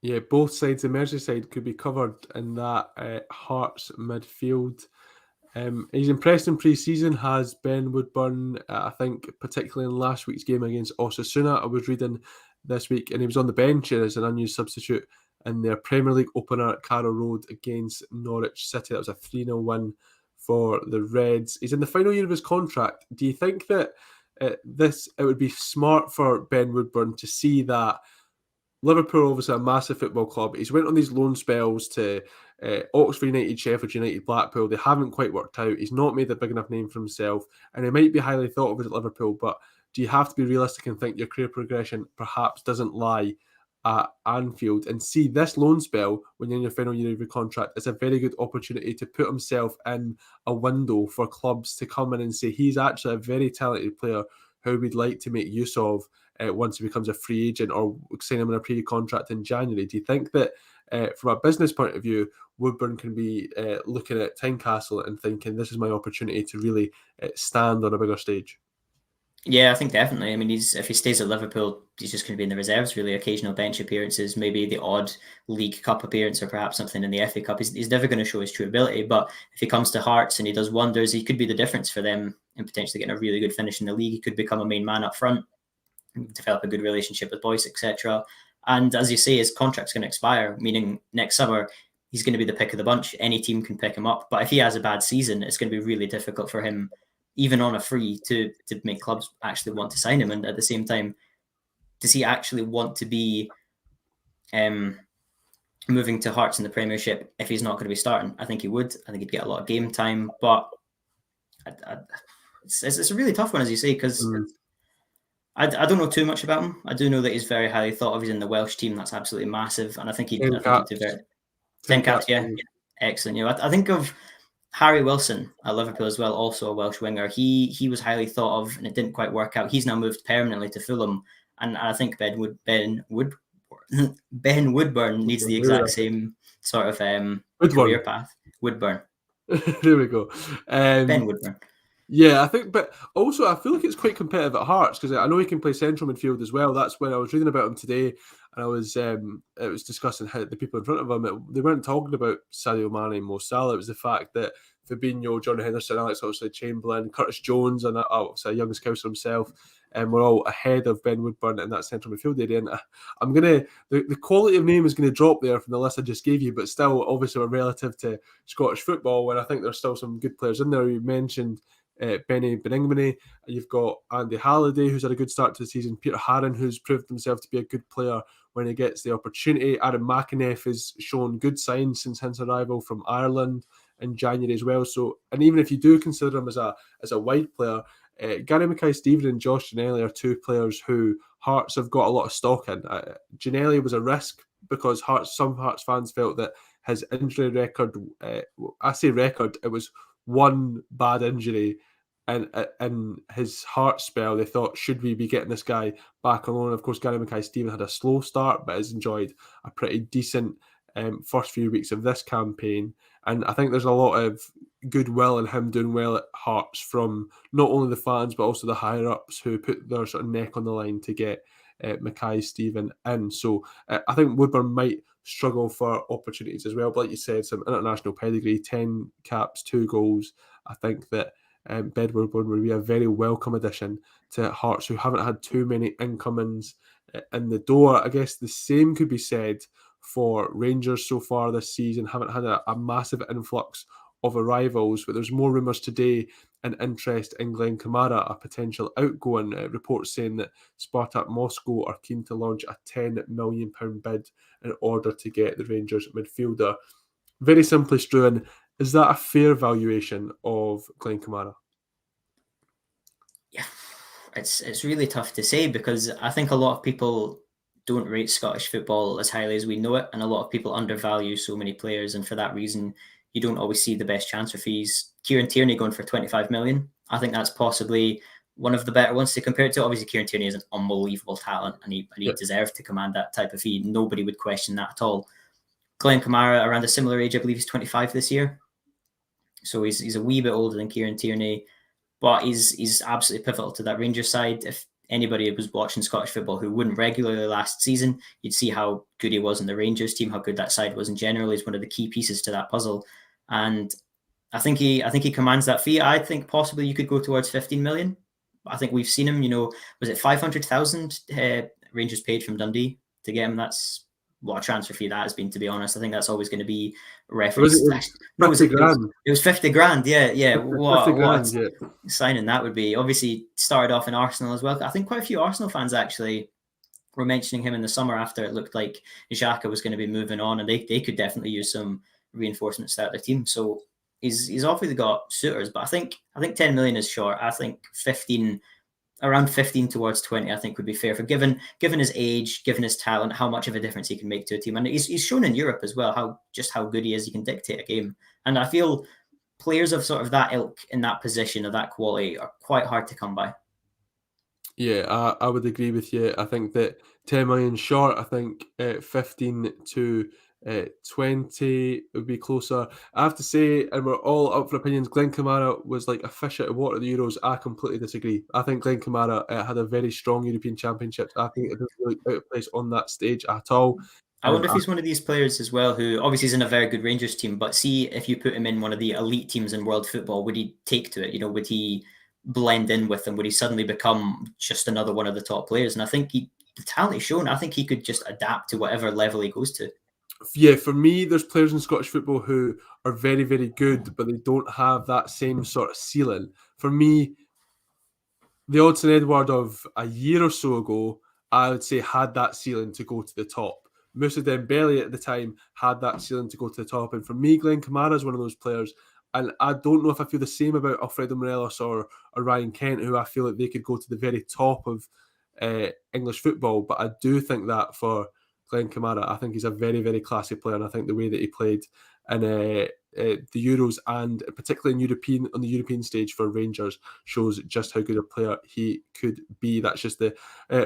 Yeah, both sides, the Merseyside could be covered in that Hearts midfield. He's impressed in pre-season, has Ben Woodburn. I think particularly in last week's game against Osasuna, I was reading this week, and he was on the bench as an unused substitute in their Premier League opener at Carrow Road against Norwich City. That was a 3-0 win for the Reds. He's in the final year of his contract. Do you think that it would be smart for Ben Woodburn to see that Liverpool, obviously a massive football club, he's went on these loan spells to Oxford United, Sheffield United, Blackpool. They haven't quite worked out. He's not made a big enough name for himself, and he might be highly thought of at Liverpool, but do you have to be realistic and think your career progression perhaps doesn't lie at Anfield, and see this loan spell when you're in your final year of your contract as a very good opportunity to put himself in a window for clubs to come in and say he's actually a very talented player who we'd like to make use of once he becomes a free agent or sign him on a pre-contract in January. Do you think that from a business point of view, Woodburn can be looking at Tynecastle and thinking, this is my opportunity to really stand on a bigger stage? Yeah, I think definitely. I mean, if he stays at Liverpool, he's just going to be in the reserves, really. Occasional bench appearances, maybe the odd League Cup appearance, or perhaps something in the FA Cup. He's never going to show his true ability. But if he comes to Hearts and he does wonders, he could be the difference for them and potentially getting a really good finish in the league. He could become a main man up front, develop a good relationship with Boyce, etc. And as you say, his contract's going to expire, meaning next summer he's going to be the pick of the bunch. Any team can pick him up. But if he has a bad season, it's going to be really difficult for him, even on a free, to make clubs actually want to sign him. And at the same time, does he actually want to be moving to Hearts in the Premiership if he's not going to be starting? I think he would. I think he'd get a lot of game time. But it's a really tough one, as you say, because I don't know too much about him. I do know that he's very highly thought of. He's in the Welsh team. That's absolutely massive. And I think he'd do very... 10 caps, yeah. Excellent. I think of Harry Wilson at Liverpool as well, also a Welsh winger. He was highly thought of, and it didn't quite work out. He's now moved permanently to Fulham, and I think Ben Woodburn needs the exact same sort of career path. Woodburn. There we go. Ben Woodburn. Yeah, I think, but also I feel like it's quite competitive at Hearts, because I know he can play central midfield as well. That's when I was reading about him today, and I was it was discussing how the people in front of him, they weren't talking about Sadio Mane and Mo Salah. It was the fact that Fabinho, John Henderson, Alex Oxlade-Chamberlain, Curtis Jones, and obviously a young scouser himself, and we're all ahead of Ben Woodburn in that central midfield area. And I'm gonna the quality of name is going to drop there from the list I just gave you, but still, obviously, we're relative to Scottish football, where I think there's still some good players in there. You mentioned Benny Beningmany, you've got Andy Halliday, who's had a good start to the season, Peter Harron, who's proved himself to be a good player when he gets the opportunity. Aaron McInnes has shown good signs since his arrival from Ireland in January as well. So, and even if you do consider him as a wide player, Gary Mackay-Steven and Josh Ginnelly are two players who Hearts have got a lot of stock in. Ginnelly was a risk because some Hearts fans felt that his injury record, I say record, it was one bad injury, and in his heart spell, they thought, should we be getting this guy back on loan? Of course, Gary Mackay-Steven had a slow start, but has enjoyed a pretty decent first few weeks of this campaign. And I think there's a lot of goodwill in him doing well at Hearts from not only the fans, but also the higher-ups who put their sort of neck on the line to get Mackay-Steven in. So I think Woodburn might struggle for opportunities as well. But like you said, some international pedigree, 10 caps, 2 goals. I think that Ben Woodburn would be a very welcome addition to Hearts, who haven't had too many incomings in the door. I guess the same could be said for Rangers so far this season. Haven't had a massive influx of arrivals, but there's more rumours today and interest in Glenn Kamara, a potential outgoing. Reports saying that Spartak Moscow are keen to launch a £10 million bid in order to get the Rangers midfielder. Very simply, Struan, is that a fair valuation of Glenn Kamara? Yeah, it's really tough to say, because I think a lot of people don't rate Scottish football as highly as we know it, and a lot of people undervalue so many players, and for that reason, you don't always see the best transfer fees. Kieran Tierney going for 25 million. I think that's possibly one of the better ones to compare it to. Obviously, Kieran Tierney is an unbelievable talent, and he deserved to command that type of fee. Nobody would question that at all. Glenn Kamara, around a similar age, I believe he's 25 this year. So he's a wee bit older than Kieran Tierney, but he's absolutely pivotal to that Rangers side. If anybody was watching Scottish football who wouldn't regularly last season, you'd see how good he was in the Rangers team, how good that side was in general. He's one of the key pieces to that puzzle. And I think he commands that fee. I think possibly you could go towards 15 million. I think we've seen him, was it 500,000 Rangers paid from Dundee to get him? That's what a transfer fee that has been, to be honest. I think that's always going to be referenced. It was 50 grand. It was 50 grand, yeah. What yeah. Signing that would be. Obviously started off in Arsenal as well. I think quite a few Arsenal fans actually were mentioning him in the summer after it looked like Xhaka was going to be moving on, and they could definitely use some reinforcements to their team. So he's obviously got suitors, but I think 10 million is short. I think around 15 towards 20, I think would be fair for given his age, given his talent, how much of a difference he can make to a team. And he's shown in Europe as well how good he is. He can dictate a game. And I feel players of sort of that ilk in that position of that quality are quite hard to come by. Yeah, I would agree with you. I think that 10 million short. I think 15 to 20 would be closer. I have to say, and we're all up for opinions, Glenn Kamara was like a fish out of water at the Euros. I completely disagree. I think Glenn Kamara had a very strong European Championships. I think it doesn't really out of place on that stage at all. I wonder if he's one of these players as well who obviously is in a very good Rangers team, but see if you put him in one of the elite teams in world football, would he take to it? Would he blend in with them? Would he suddenly become just another one of the top players? And I think the talent he's shown, I think he could just adapt to whatever level he goes to. Yeah, for me, there's players in Scottish football who are very, very good, but they don't have that same sort of ceiling. For me, the Odsonne Edouard of a year or so ago, I would say had that ceiling to go to the top. Moussa Dembele at the time had that ceiling to go to the top. And for me, Glenn Kamara is one of those players. And I don't know if I feel the same about Alfredo Morelos or Ryan Kent, who I feel like they could go to the very top of English football. But I do think that for Glenn Kamara, I think he's a very, very classy player. And I think the way that he played in the Euros and particularly on the European stage for Rangers shows just how good a player he could be. That's just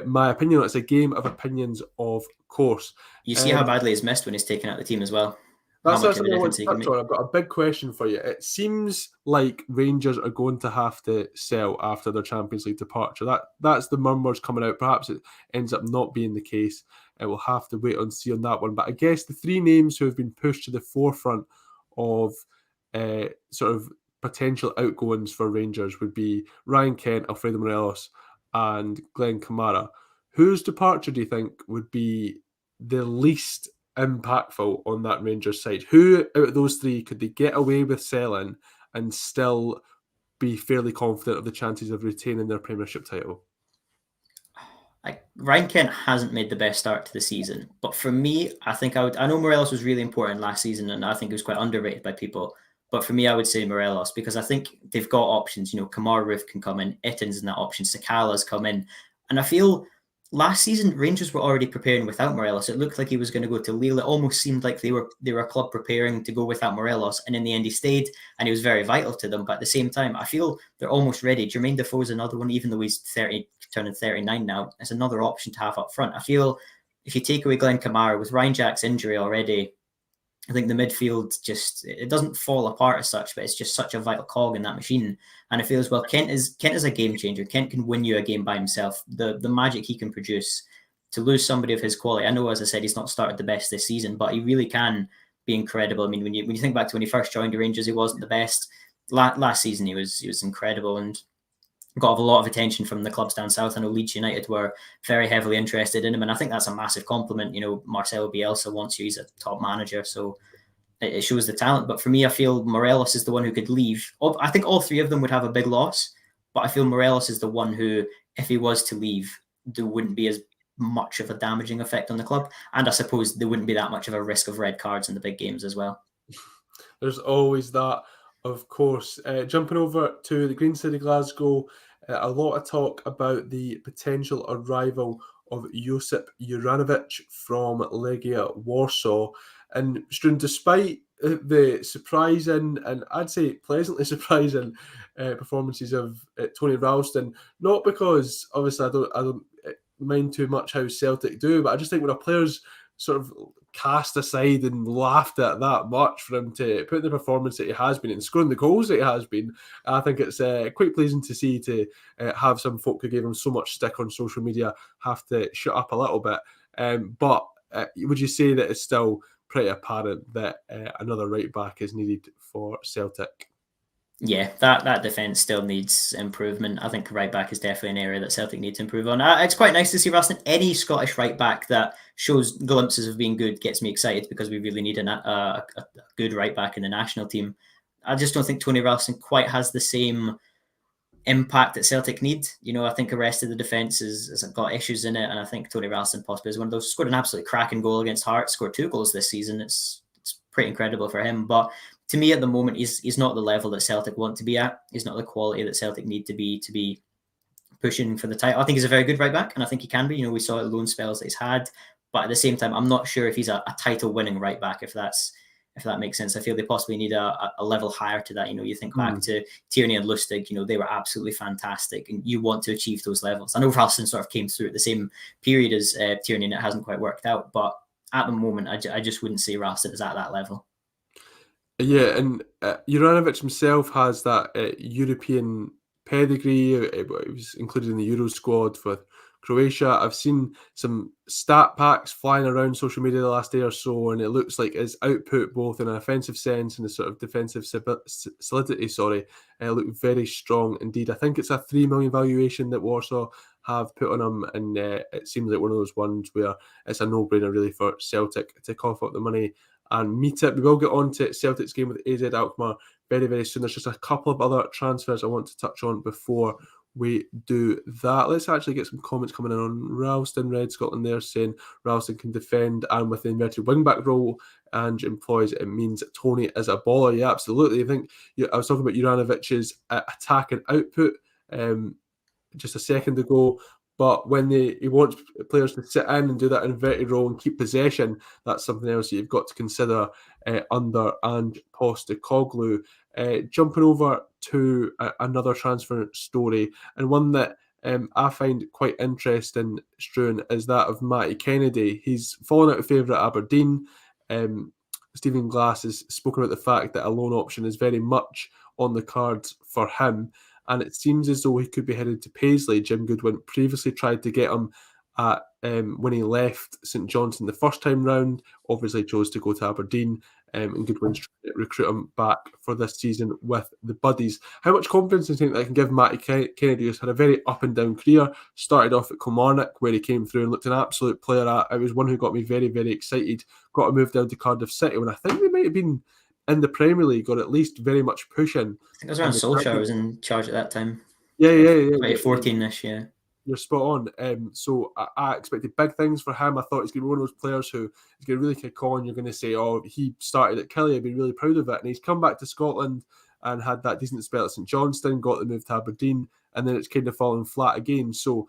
my opinion. It's a game of opinions, of course. You see how badly he's missed when he's taken out the team as well. That's something I want to touch on. I've got a big question for you. It seems like Rangers are going to have to sell after their Champions League departure. That's the murmurs coming out. Perhaps it ends up not being the case. We'll have to wait and see on that one. But I guess the three names who have been pushed to the forefront of sort of potential outgoings for Rangers would be Ryan Kent, Alfredo Morelos, and Glenn Kamara. Whose departure do you think would be the least impactful on that Rangers side? Who out of those three could they get away with selling and still be fairly confident of the chances of retaining their Premiership title? Ryan Kent hasn't made the best start to the season, but for me, I think I know Morelos was really important last season, and I think he was quite underrated by people. But for me, I would say Morelos because I think they've got options. Kamar Roof can come in, Itten's in that option, Sakala's come in, and I feel last season Rangers were already preparing without Morelos. It looked like he was going to go to Lille. It almost seemed like they were a club preparing to go without Morelos, and in the end he stayed, and he was very vital to them. But at the same time, I feel they're almost ready. Jermaine Defoe's another one, even though he's turning 39 now. It's another option to have up front. I feel if you take away Glenn Kamara with Ryan Jack's injury already, I think the midfield it doesn't fall apart as such, but it's just such a vital cog in that machine. And I feel as well, Kent is a game changer. Kent can win you a game by himself. The magic he can produce to lose somebody of his quality. I know, as I said, he's not started the best this season, but he really can be incredible. I mean, when you think back to when he first joined the Rangers, he wasn't the best. Last season, he was incredible and got a lot of attention from the clubs down south. I know Leeds United were very heavily interested in him, and I think that's a massive compliment. Marcelo Bielsa wants you; he's a top manager, so it shows the talent. But for me, I feel Morelos is the one who could leave. I think all three of them would have a big loss, but I feel Morelos is the one who, if he was to leave, there wouldn't be as much of a damaging effect on the club, and I suppose there wouldn't be that much of a risk of red cards in the big games as well. There's always that, of course. Jumping over to the Green City Glasgow, a lot of talk about the potential arrival of Josip Juranovic from Legia Warsaw. And Struan, despite the surprising and I'd say pleasantly surprising performances of Tony Ralston, not because obviously I don't mind too much how Celtic do, but I just think when a player's sort of cast aside and laughed at that much for him to put the performance that he has been and scoring the goals that he has been, I think it's quite pleasing to see to have some folk who gave him so much stick on social media have to shut up a little bit. But would you say that it's still pretty apparent that another right back is needed for Celtic? Yeah, that defence still needs improvement. I think right back is definitely an area that Celtic need to improve on. It's quite nice to see Ralston. Any Scottish right back that shows glimpses of being good gets me excited because we really need a good right back in the national team. I just don't think Tony Ralston quite has the same impact that Celtic need. I think the rest of the defence has got issues in it, and I think Tony Ralston possibly is one of those. Scored an absolutely cracking goal against Hearts, scored 2 goals this season. It's pretty incredible for him, but to me at the moment he's not the level that Celtic want to be at. He's not the quality that Celtic need to be pushing for the title. I think he's a very good right back, and I think he can be. We saw it loan spells that he's had, but at the same time, I'm not sure if he's a title winning right back. If if that makes sense. I feel they possibly need a level higher to that. You think back to Tierney and Lustig, they were absolutely fantastic, and you want to achieve those levels. I know Ralston sort of came through at the same period as Tierney, and it hasn't quite worked out, but at the moment, I just wouldn't say Ralston is at that level. Yeah, and Juranovic himself has that European pedigree. It was included in the Euro squad with Croatia. I've seen some stat packs flying around social media the last day or so, and it looks like his output, both in an offensive sense and a sort of defensive solidity, look very strong indeed. I think it's a 3 million valuation that Warsaw have put on him, and it seems like one of those ones where it's a no-brainer really for Celtic to cough up the money and meet it. We will get on to Celtic's game with AZ Alkmaar very, very soon. There's just a couple of other transfers I want to touch on before we do that. Let's actually get some comments coming in on Ralston. Red Scotland there saying Ralston can defend and with the inverted wing-back role and employs it means Tony is a baller. Yeah, absolutely. I think I was talking about Juranovic's attack and output just a second ago. But when he wants players to sit in and do that inverted role and keep possession, that's something else that you've got to consider under and Postecoglou. Jumping over to another transfer story, and one that I find quite interesting, Struan, is that of Matty Kennedy. He's fallen out of favour at Aberdeen. Stephen Glass has spoken about the fact that a loan option is very much on the cards for him. And it seems as though he could be headed to Paisley. Jim Goodwin previously tried to get him at when he left St Johnstone the first time round. Obviously chose to go to Aberdeen, and Goodwin's trying to recruit him back for this season with the Buddies. How much confidence do you think that can give Matty Kennedy, who's had a very up and down career? Started off at Kilmarnock, where he came through and looked an absolute player. It was one who got me very, very excited. Got to move down to Cardiff City when I think they might have been in the Premier League, or at least very much pushing. I think it was around Solskjaer was in charge at that time. Yeah. 2014-ish, yeah. You're spot on. So I expected big things for him. I thought he's going to be one of those players who is going to really kick on. You're going to say, oh, he started at Killie, I'd be really proud of it. And he's come back to Scotland and had that decent spell at St Johnstone, got the move to Aberdeen, and then it's kind of fallen flat again. So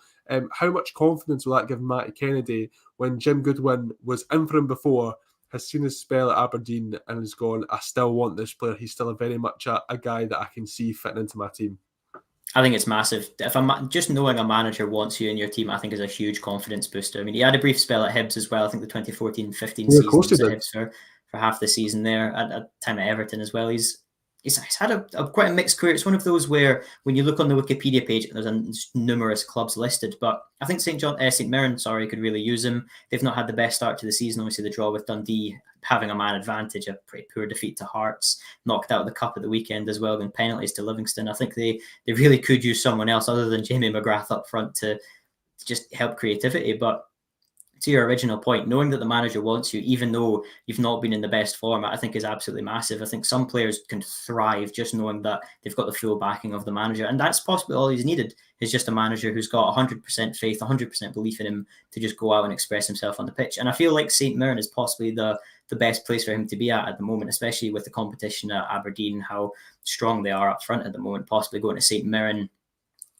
how much confidence will that give Matty Kennedy when Jim Goodwin was in for him before, has seen his spell at Aberdeen and has gone, I still want this player. He's still very much a guy that I can see fitting into my team. I think it's massive. If I'm just knowing a manager wants you in your team, I think is a huge confidence booster. I mean, he had a brief spell at Hibs as well. I think the 2014-15 season was at Hibs for half the season there, at time at Everton as well. He's had a quite a mixed career. It's one of those where when you look on the Wikipedia page, there's numerous clubs listed, but I think St Mirren, could really use him. They've not had the best start to the season. Obviously, the draw with Dundee, having a man advantage, a pretty poor defeat to Hearts, knocked out of the cup at the weekend as well, going penalties to Livingston. I think they really could use someone else other than Jamie McGrath up front to just help creativity. But to your original point, knowing that the manager wants you, even though you've not been in the best form, I think is absolutely massive. I think some players can thrive just knowing that they've got the full backing of the manager. And that's possibly all he's needed, is just a manager who's got 100% faith, 100% belief in him to just go out and express himself on the pitch. And I feel like St Mirren is possibly the best place for him to be at the moment, especially with the competition at Aberdeen, how strong they are up front at the moment, possibly going to St Mirren,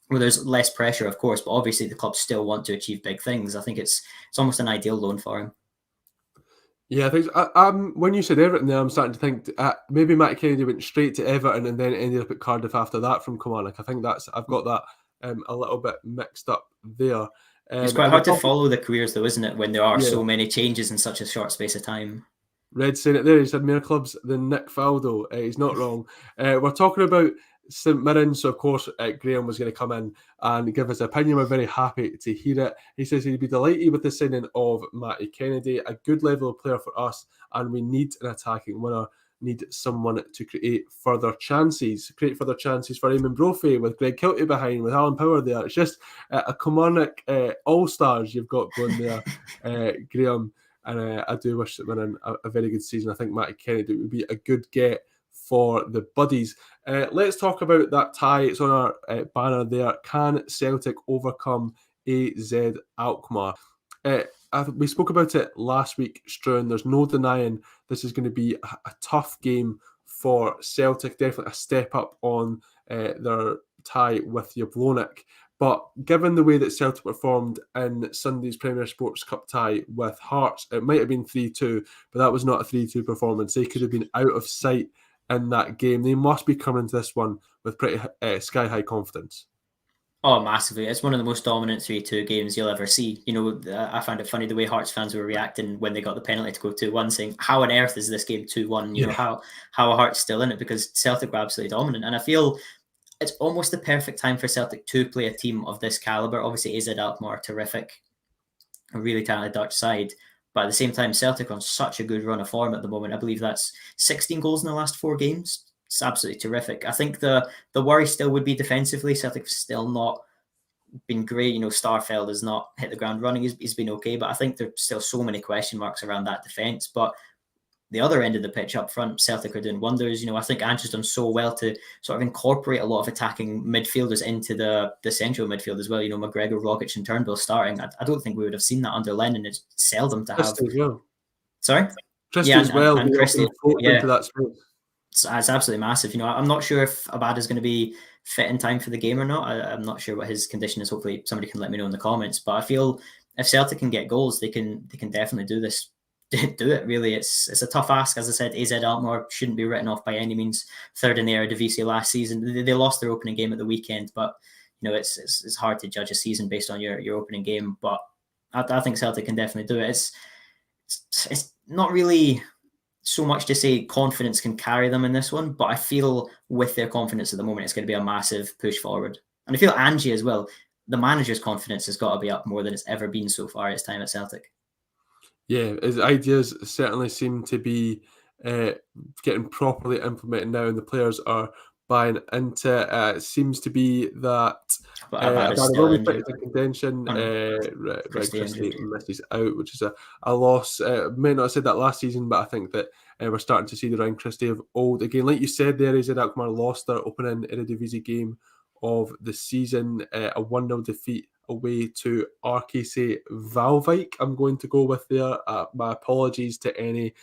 where there's less pressure, of course, but obviously the club still want to achieve big things. I think it's almost an ideal loan for him. Yeah, I think when you said Everton there, I'm starting to think maybe Matty Kennedy went straight to Everton and then ended up at Cardiff after that from Kilmarnock. I think I've got that a little bit mixed up there. It's quite hard to follow the careers though, isn't it, when there are so many changes in such a short space of time. Red saying it there, he said more clubs than Nick Faldo. He's not wrong. We're talking about St Mirren, so of course Graham was going to come in and give his opinion. We're very happy to hear it. He says he'd be delighted with the signing of Matty Kennedy, a good level of player for us, and we need an attacking winner, need someone to create further chances for Eamon Brophy with Greg Kilty behind, with Alan Power there. It's just a Kilmarnock all-stars you've got going there, Graham, and I do wish that we're in a very good season. I think Matty Kennedy would be a good get for the Buddies. Let's talk about that tie. It's on our banner there. Can Celtic overcome AZ Alkmaar? We spoke about it last week, Struan. There's no denying this is going to be a tough game for Celtic. Definitely a step up on their tie with Jablonec. But given the way that Celtic performed in Sunday's Premier Sports Cup tie with Hearts, it might have been 3-2, but that was not a 3-2 performance. They could have been out of sight in that game. They must be coming to this one with pretty sky-high confidence. Oh, massively. It's one of the most dominant 3-2 games you'll ever see. I found it funny the way Hearts fans were reacting when they got the penalty to go 2-1, saying, how on earth is this game 2-1? How are Hearts still in it? Because Celtic were absolutely dominant. And I feel it's almost the perfect time for Celtic to play a team of this caliber. Obviously, AZ Alkmaar, terrific, a really talented Dutch side. But at the same time, Celtic on such a good run of form at the moment. I believe that's 16 goals in the last 4 games. It's absolutely terrific. I think the worry still would be defensively. Celtic's still not been great. Starfeld has not hit the ground running. He's been okay, but I think there's still so many question marks around that defence. But the other end of the pitch up front, Celtic are doing wonders. I think Ange has done so well to sort of incorporate a lot of attacking midfielders into the central midfield as well. McGregor, Rogic and Turnbull starting. I don't think we would have seen that under Lennon. It's seldom to have. Well. Sorry? Christie as well. And Christie, into that space. It's absolutely massive. I'm not sure if Abad is going to be fit in time for the game or not. I'm not sure what his condition is. Hopefully somebody can let me know in the comments. But I feel if Celtic can get goals, they can definitely do this. Do it, really. It's a tough ask. As I said, AZ Alkmaar shouldn't be written off by any means. Third in the Eredivisie last season. They lost their opening game at the weekend, but it's hard to judge a season based on your opening game. But I think Celtic can definitely do it. It's not really so much to say confidence can carry them in this one, but I feel with their confidence at the moment, it's going to be a massive push forward. And I feel Angie as well, the manager's confidence has got to be up more than it's ever been so far at his time at Celtic. Yeah, his ideas certainly seem to be getting properly implemented now, and the players are buying into it. It seems to be that Abad is still in contention. Christie misses out, which is a loss. May not have said that last season, but I think that we're starting to see the Ryan Christie of old again. Like you said there, AZ Alkmaar lost their opening Eredivisie game of the season, a 1-0 defeat away to RKC Valwijk. I'm going to go with there. My apologies to any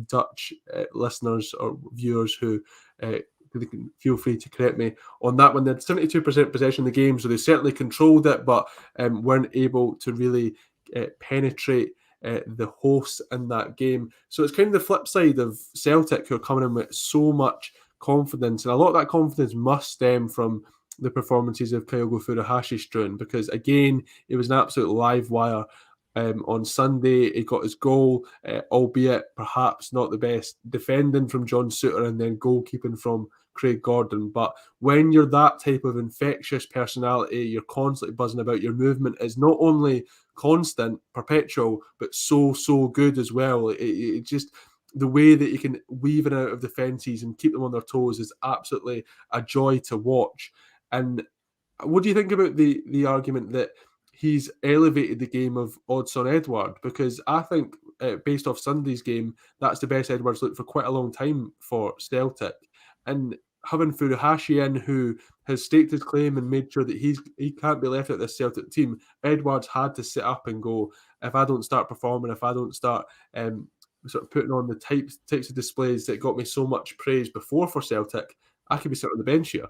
Dutch listeners or viewers who can feel free to correct me on that one. They had 72% possession in the game, so they certainly controlled it, but weren't able to really penetrate the hosts in that game. So it's kind of the flip side of Celtic, who are coming in with so much confidence, and a lot of that confidence must stem from the performances of Kyogo Furuhashi, because again, it was an absolute live wire. On Sunday, he got his goal, albeit perhaps not the best defending from John Souttar and then goalkeeping from Craig Gordon. But when you're that type of infectious personality, you're constantly buzzing about, your movement is not only constant, perpetual, but so good as well. It just, the way that you can weave in and out of defences and keep them on their toes is absolutely a joy to watch. And what do you think about the argument that he's elevated the game of Odsonne Edouard? Because I think, based off Sunday's game, that's the best Edouard's looked for quite a long time for Celtic. And having Furuhashi in, who has staked his claim and made sure that he can't be left out of this Celtic team, Edouard's had to sit up and go, if I don't start performing, if I don't start sort of putting on the types of displays that got me so much praise before for Celtic, I could be sitting on the bench here.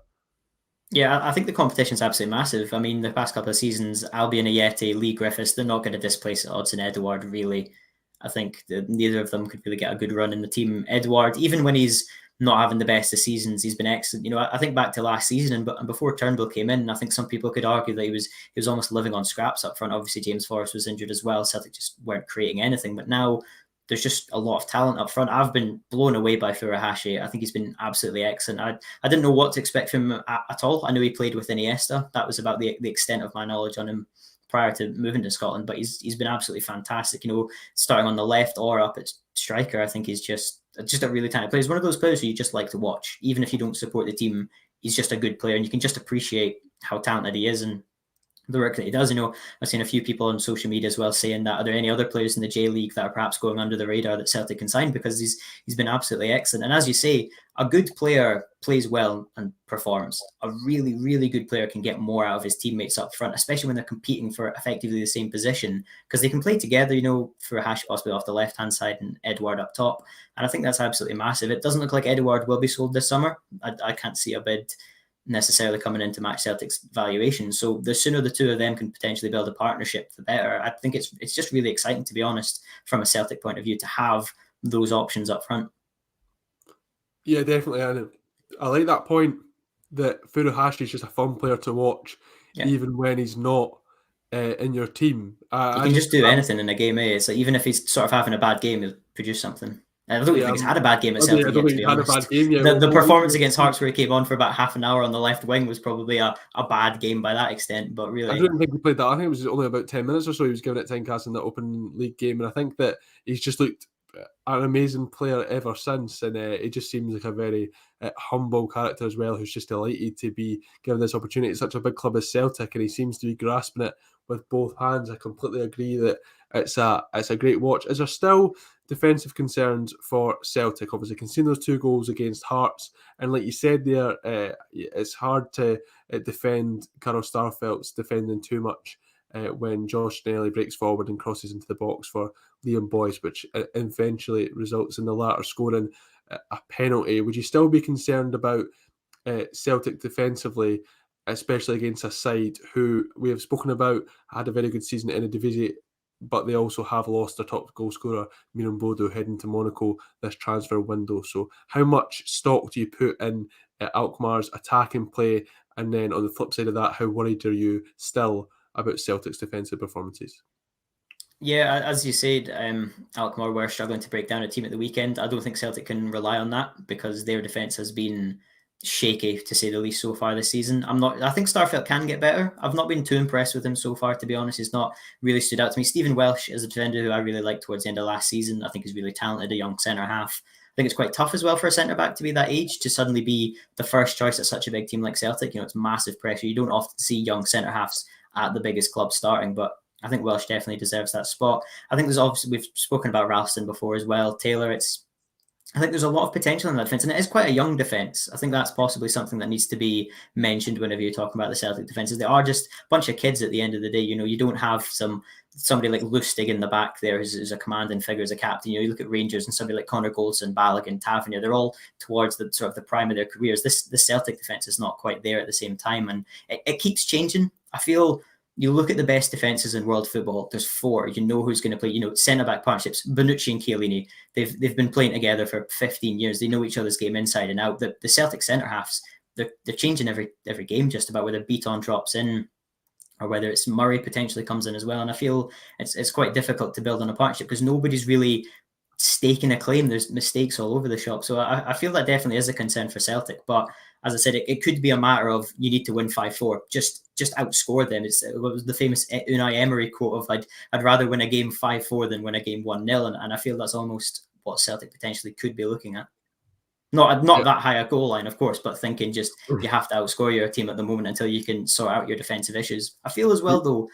Yeah, I think the competition's absolutely massive. I mean, the past couple of seasons, Albion Ayeti, Lee Griffiths, they're not going to displace Odsonne Edouard, really. I think that neither of them could really get a good run in the team. Edouard, even when he's not having the best of seasons, he's been excellent. I think back to last season and before Turnbull came in, I think some people could argue that he was almost living on scraps up front. Obviously, James Forrest was injured as well. Celtic just weren't creating anything. But now there's just a lot of talent up front. I've been blown away by Furuhashi. I think he's been absolutely excellent. I didn't know what to expect from him at all. I knew he played with Iniesta. That was about the extent of my knowledge on him prior to moving to Scotland. But he's been absolutely fantastic. Starting on the left or up at striker, I think he's just a really talented player. He's one of those players who you just like to watch. Even if you don't support the team, he's just a good player, and you can just appreciate how talented he is and the work that he does. I've seen a few people on social media as well saying that, are there any other players in the J League that are perhaps going under the radar that Celtic can sign, because he's been absolutely excellent. And as you say, a good player plays well and performs. A really, really good player can get more out of his teammates up front, especially when they're competing for effectively the same position, because they can play together, for Hash possibly off the left-hand side and Edouard up top. And I think that's absolutely massive. It doesn't look like Edouard will be sold this summer. I can't see a bid necessarily coming in to match Celtic's valuation. So the sooner the two of them can potentially build a partnership, the better. I think it's just really exciting, to be honest, from a Celtic point of view, to have those options up front. Yeah, definitely. And I like that point that Furuhashi is just a fun player to watch, even when he's not in your team. He can just do anything in a game, eh? It's like, even if he's sort of having a bad game, he'll produce something. I don't even think he's had a bad game at Celtic yet, to be honest. The performance against Hearts, where he came on for about half an hour on the left wing, was probably a bad game by that extent. But really, I don't think he played that. I think it was only about 10 minutes or so he was given at Tynecastle in the Open League game. And I think that he's just looked an amazing player ever since. And he just seems like a very humble character as well, who's just delighted to be given this opportunity at such a big club as Celtic. And he seems to be grasping it with both hands. I completely agree that it's a great watch. Is there still defensive concerns for Celtic? Obviously, conceding those 2 goals against Hearts, and like you said there, it's hard to defend Carl Starfelt's defending too much when Josh Nelly breaks forward and crosses into the box for Liam Boyce, which eventually results in the latter scoring a penalty. Would you still be concerned about Celtic defensively, especially against a side who we have spoken about had a very good season in a Divisie, but they also have lost their top goal scorer, Miran Bodo, heading to Monaco this transfer window? So how much stock do you put in Alkmaar's attacking play? And then on the flip side of that, how worried are you still about Celtic's defensive performances? Yeah, as you said, Alkmaar were struggling to break down a team at the weekend. I don't think Celtic can rely on that, because their defence has been shaky, to say the least, so far this season. I think Starfelt can get better. I've not been too impressed with him so far, to be honest. He's not really stood out to me. Stephen Welsh is a defender who I really liked towards the end of last season. I think he's really talented, a young centre half. I think it's quite tough as well for a centre back to be that age, to suddenly be the first choice at such a big team like Celtic. It's massive pressure. You don't often see young centre halves at the biggest club starting, but I think Welsh definitely deserves that spot. I think there's obviously, we've spoken about Ralston before as well. Taylor, I think there's a lot of potential in that defence, and it is quite a young defence. I think that's possibly something that needs to be mentioned whenever you're talking about the Celtic defences. They are just a bunch of kids at the end of the day. You don't have somebody like Lustig in the back there who's a commanding figure as a captain. You look at Rangers and somebody like Connor Goldson, Balogun, Tavernier. They're all towards the sort of the prime of their careers. This Celtic defence is not quite there at the same time, and it keeps changing. I feel. You look at the best defences in world football, there's 4. You know who's going to play, centre-back partnerships. Bonucci and Chiellini, they've been playing together for 15 years. They know each other's game inside and out. The Celtic centre-halves, they're changing every game just about, whether Beaton drops in or whether it's Murray potentially comes in as well. And I feel it's quite difficult to build on a partnership because nobody's really staking a claim. There's mistakes all over the shop. So I feel that definitely is a concern for Celtic. But as I said, it could be a matter of you need to win 5-4. Just outscore them. It was the famous Unai Emery quote of I'd rather win a game 5-4 than win a game 1-0. And I feel that's almost what Celtic potentially could be looking at. Not that high a goal line, of course, but thinking just you have to outscore your team at the moment until you can sort out your defensive issues. I feel as well, though,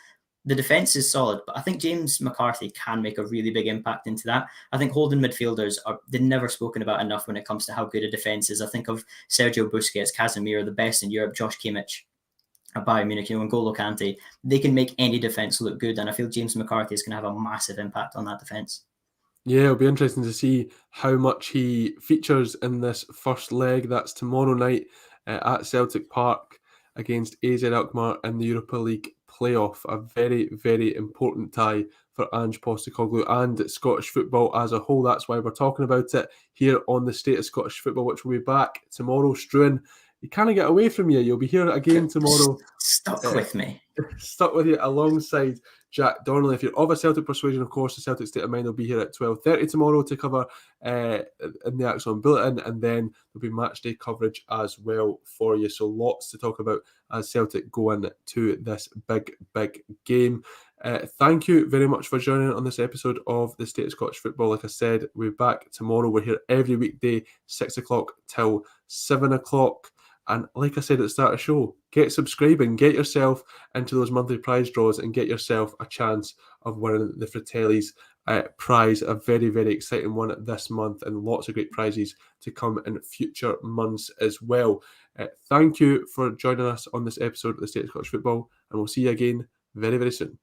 the defence is solid, but I think James McCarthy can make a really big impact into that. I think holding midfielders they're never spoken about enough when it comes to how good a defence is. I think of Sergio Busquets, Casemiro, the best in Europe, Josh Kimmich at Bayern Munich, and N'Golo Kante. They can make any defence look good, and I feel James McCarthy is going to have a massive impact on that defence. Yeah, it'll be interesting to see how much he features in this first leg. That's tomorrow night at Celtic Park against AZ Alkmaar in the Europa League playoff. A very, very important tie for Ange Postecoglou and Scottish football as a whole. That's why we're talking about it here on the State of Scottish Football, which will be back tomorrow. Struan, you can't get away from you. You'll be here again tomorrow. Stuck with me. Stuck with you alongside Jack Donnelly. If you're of a Celtic persuasion, of course, the Celtic State of Mind will be here at 12:30 tomorrow to cover in the Axon Bulletin, and then there'll be match day coverage as well for you. So lots to talk about as Celtic go into this big, big game. Thank you very much for joining on this episode of the State of Scottish Football. Like I said, we're back tomorrow. We're here every weekday, 6 o'clock till 7 o'clock. And like I said at the start of the show, get subscribing, get yourself into those monthly prize draws and get yourself a chance of winning the Fratelli's prize, a very, very exciting one this month, and lots of great prizes to come in future months as well. Thank you for joining us on this episode of the State of Scottish Football, and we'll see you again very, very soon.